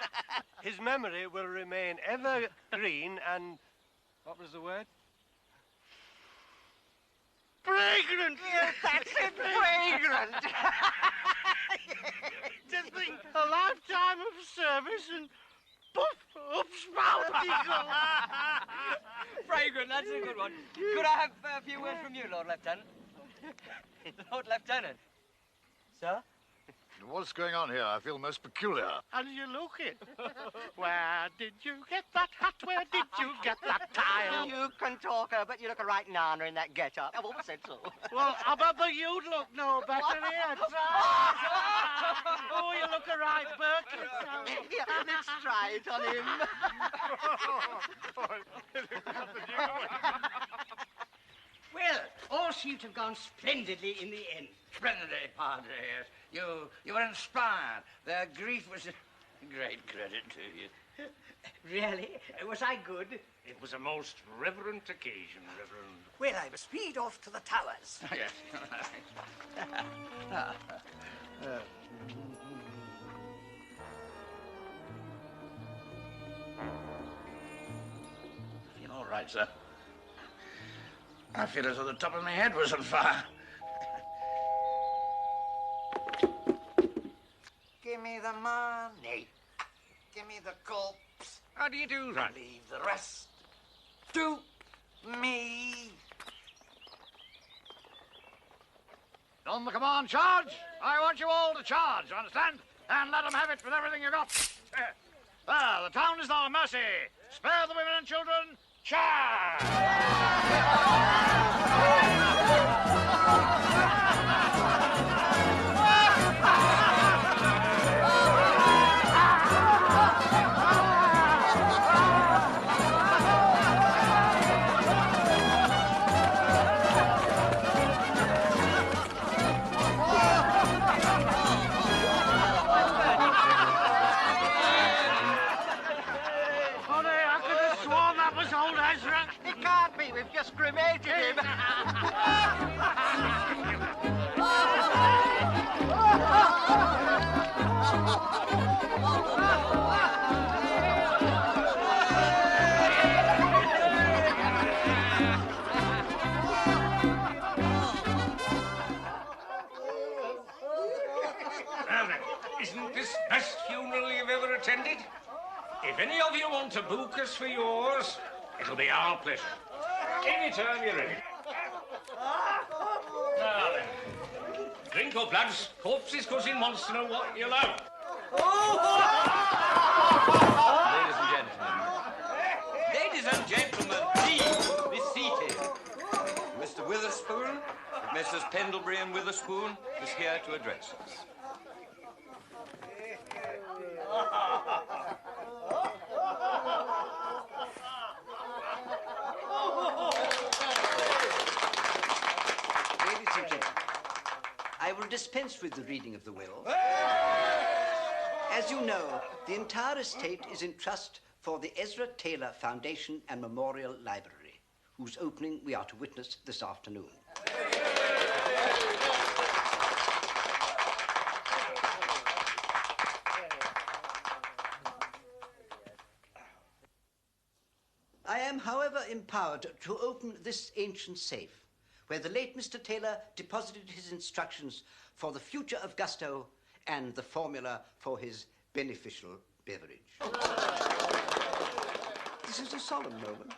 His memory will remain ever green and... What was the word? Fragrant! Yes, that's it, fragrant! Just think, a lifetime of service and poof, up spout he goes. Fragrant, that's a good one. Could I have a few words from you, Lord Lieutenant? Lord Lieutenant. Sir? What's going on here? I feel most peculiar. How did you look it? Where did you get that hat? Where did you get that tile? You can talk, but you look a right nana in that get-up. I've always said so. Well, I bet you'd look no better here. Oh, you look a right Berkeley. Yeah, let's try it on him. Well, all seemed to have gone splendidly in the end. Splendidly, Padre, yes. You were inspired. Their grief was a great credit to you. Really? Was I good? It was a most reverent occasion, Reverend. Well, I must speed off to the towers. Yes. Feel all right, sir. I feel as though the top of my head was on fire. Give me the money. Give me the corpse. How do you do that? Leave the rest to me. On the command, charge! I want you all to charge, you understand? And let them have it with everything you got. There, the town is now at mercy. Spare the women and children. Charge! It can't be. We've just cremated him. Now then, isn't this the best funeral you've ever attended? If any of you want to book us for yours, it'll be our pleasure. Anytime you're ready. Now then, drink up, lads. Corpse's cousin wants to know what you'll have. Ladies and gentlemen, please be seated. Mr. Witherspoon, Messrs. Pendlebury and Witherspoon is here to address us. Ladies and gentlemen, I will dispense with the reading of the will. As you know, the entire estate is in trust for the Ezra Taylor Foundation and Memorial Library, whose opening we are to witness this afternoon. I am, however, empowered to open this ancient safe, where the late Mr. Taylor deposited his instructions for the future of gusto and the formula for his beneficial beverage. This is a solemn moment.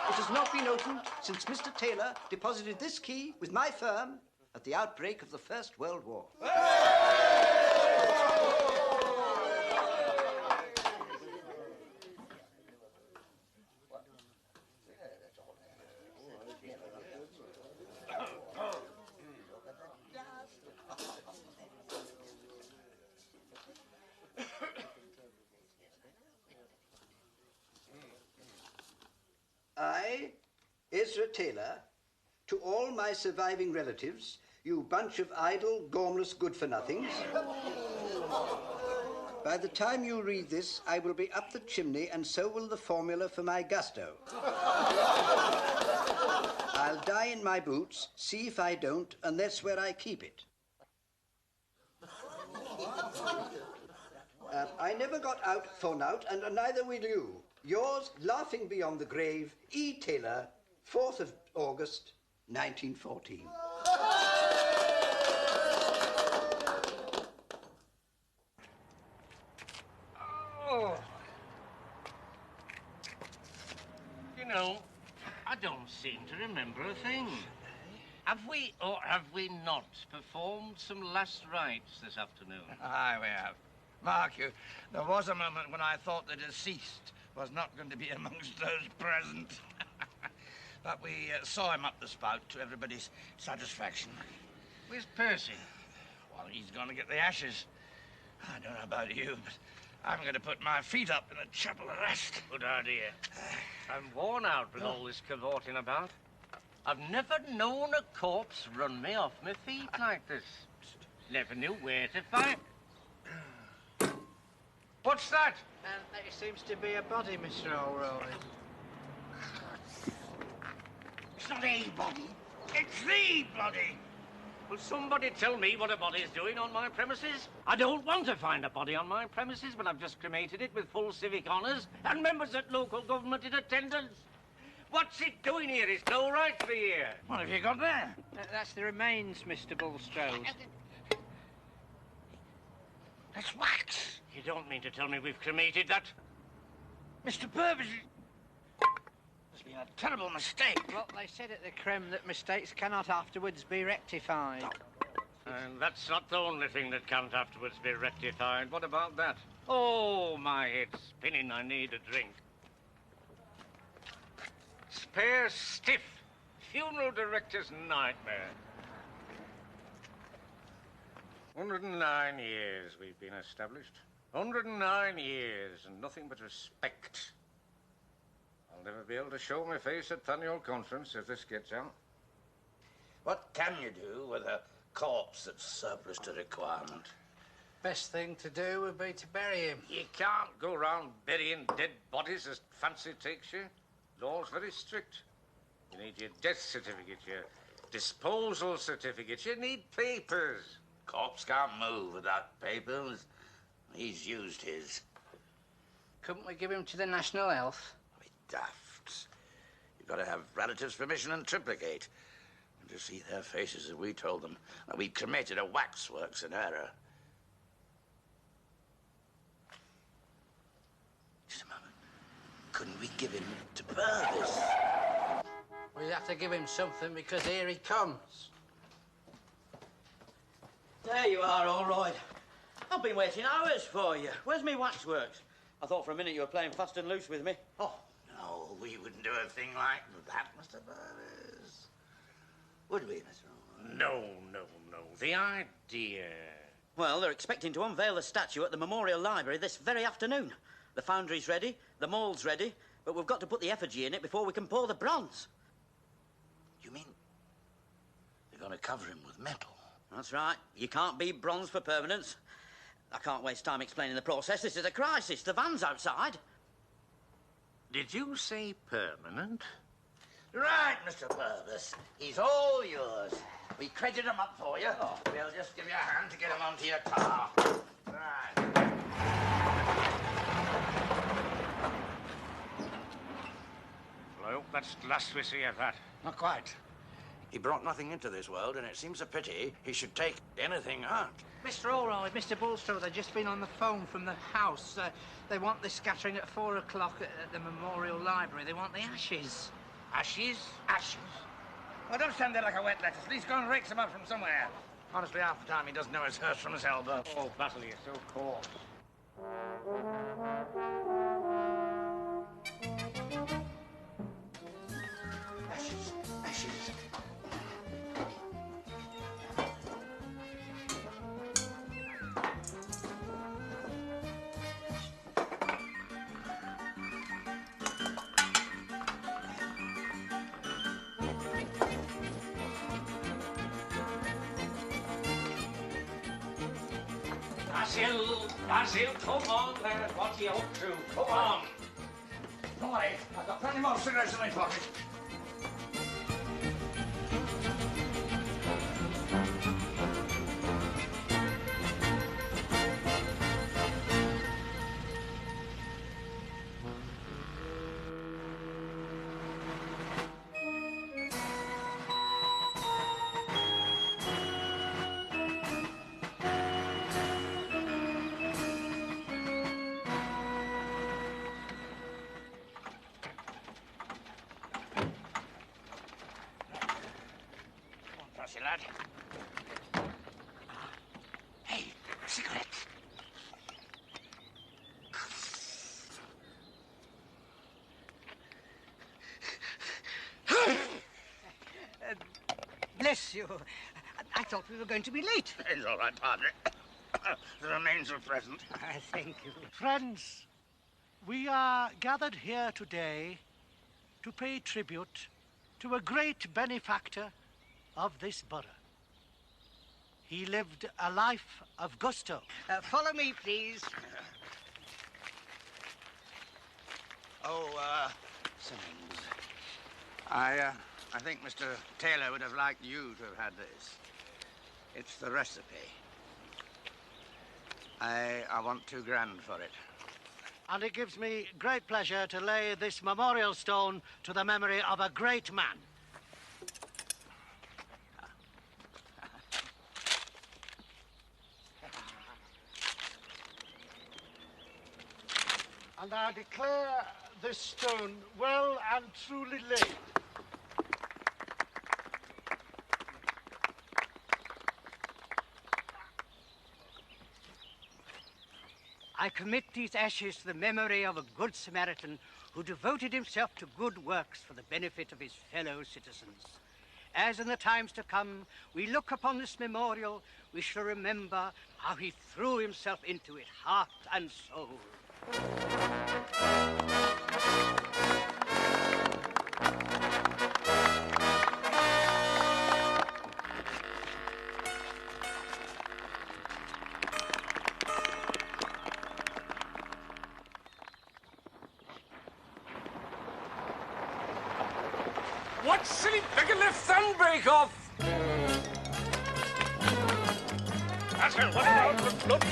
It has not been opened since Mr. Taylor deposited this key with my firm at the outbreak of the First World War. I, Ezra Taylor, to all my surviving relatives, you bunch of idle, gormless good-for-nothings. By the time you read this, I will be up the chimney, and so will the formula for my gusto. I'll die in my boots, see if I don't, and that's where I keep it. I never got out for nout, and neither will you. Yours, laughing beyond the grave, E. Taylor, 4th of August, 1914. Oh. seem to remember a thing. Have we, or have we not, performed some last rites this afternoon? Aye, we have. Mark you, there was a moment when I thought the deceased was not going to be amongst those present. But we saw him up the spout to everybody's satisfaction. Where's Percy? Well, he's going to get the ashes. I don't know about you, but I'm going to put my feet up in a chapel of rest. Good idea. I'm worn out with all this cavorting about. I've never known a corpse run me off my feet like this. Never knew where to find... What's that? There seems to be a body, Mr. O'Reilly. It's not a body. It's the body. Will somebody tell me what a body's doing on my premises? I don't want to find a body on my premises, but I've just cremated it with full civic honours and members at local government in attendance. What's it doing here? It's no right to be here. What have you got there? That's the remains, Mr. Bulstrode. That's wax. You don't mean to tell me we've cremated that? Mr. Purvis, there's been a terrible mistake. Well, they said at the creme that mistakes cannot afterwards be rectified. And that's not the only thing that can't afterwards be rectified. What about that? Oh, my head's spinning. I need a drink. Spare stiff. Funeral director's nightmare. 109 years we've been established. 109 years and nothing but respect. I'll never be able to show my face at the annual conference if this gets out. What can you do with a corpse that's surplus to requirement? Best thing to do would be to bury him. You can't go round burying dead bodies as fancy takes you. Law's very strict. You need your death certificate, your disposal certificate. You need papers. Corpse can't move without papers. He's used his. Couldn't we give him to the National Health? Daft. You've got to have relatives' permission and triplicate. And to see their faces as we told them that we'd cremated a waxworks in error. Just a moment. Couldn't we give him to Purvis? We'd have to give him something because here he comes. There you are, all right. I've been waiting hours for you. Where's me waxworks? I thought for a minute you were playing fast and loose with me. Oh, no, we wouldn't do a thing like that, Mr. Purvis. Would we, Mr. O'Reilly? No, no, no. The idea. Well, they're expecting to unveil the statue at the Memorial Library this very afternoon. The foundry's ready, the mould's ready, but we've got to put the effigy in it before we can pour the bronze. You mean they're going to cover him with metal? That's right. You can't be bronze for permanence. I can't waste time explaining the process. This is a crisis. The van's outside. Did you say permanent? Right, Mr. Purvis. He's all yours. We credit him up for you. We'll just give you a hand to get him onto your car. Right. Well, I hope that's the last we see of that. Not quite. He brought nothing into this world, and it seems a pity he should take anything out. Mr. Allroyd, Mr. Bulstrode, they've just been on the phone from the house. They want the scattering at 4 o'clock at the Memorial Library. They want the ashes. Ashes? Ashes? Well, don't stand there like a wet lettuce. At least go and rake some up from somewhere. Honestly, half the time he doesn't know his hurt from his elbow. Oh, Battle, you're so coarse. Ashes. Ashes. Basil, come on, lad. What are you up to? Come on. Boy, I've got plenty more cigarettes in my pocket. bless you. I thought we were going to be late. It's all right, Padre. The remains are present. Thank you. Friends, we are gathered here today to pay tribute to a great benefactor of this borough. He lived a life of gusto. Follow me, please. Simmons. I think Mr. Taylor would have liked you to have had this. It's the recipe. I want $2 grand for it. And it gives me great pleasure to lay this memorial stone to the memory of a great man. And I declare this stone well and truly laid. I commit these ashes to the memory of a good Samaritan who devoted himself to good works for the benefit of his fellow citizens. As in the times to come we look upon this memorial, we shall remember how he threw himself into it, heart and soul. What silly beggar left Thunbreak off? That's it. What about the bloody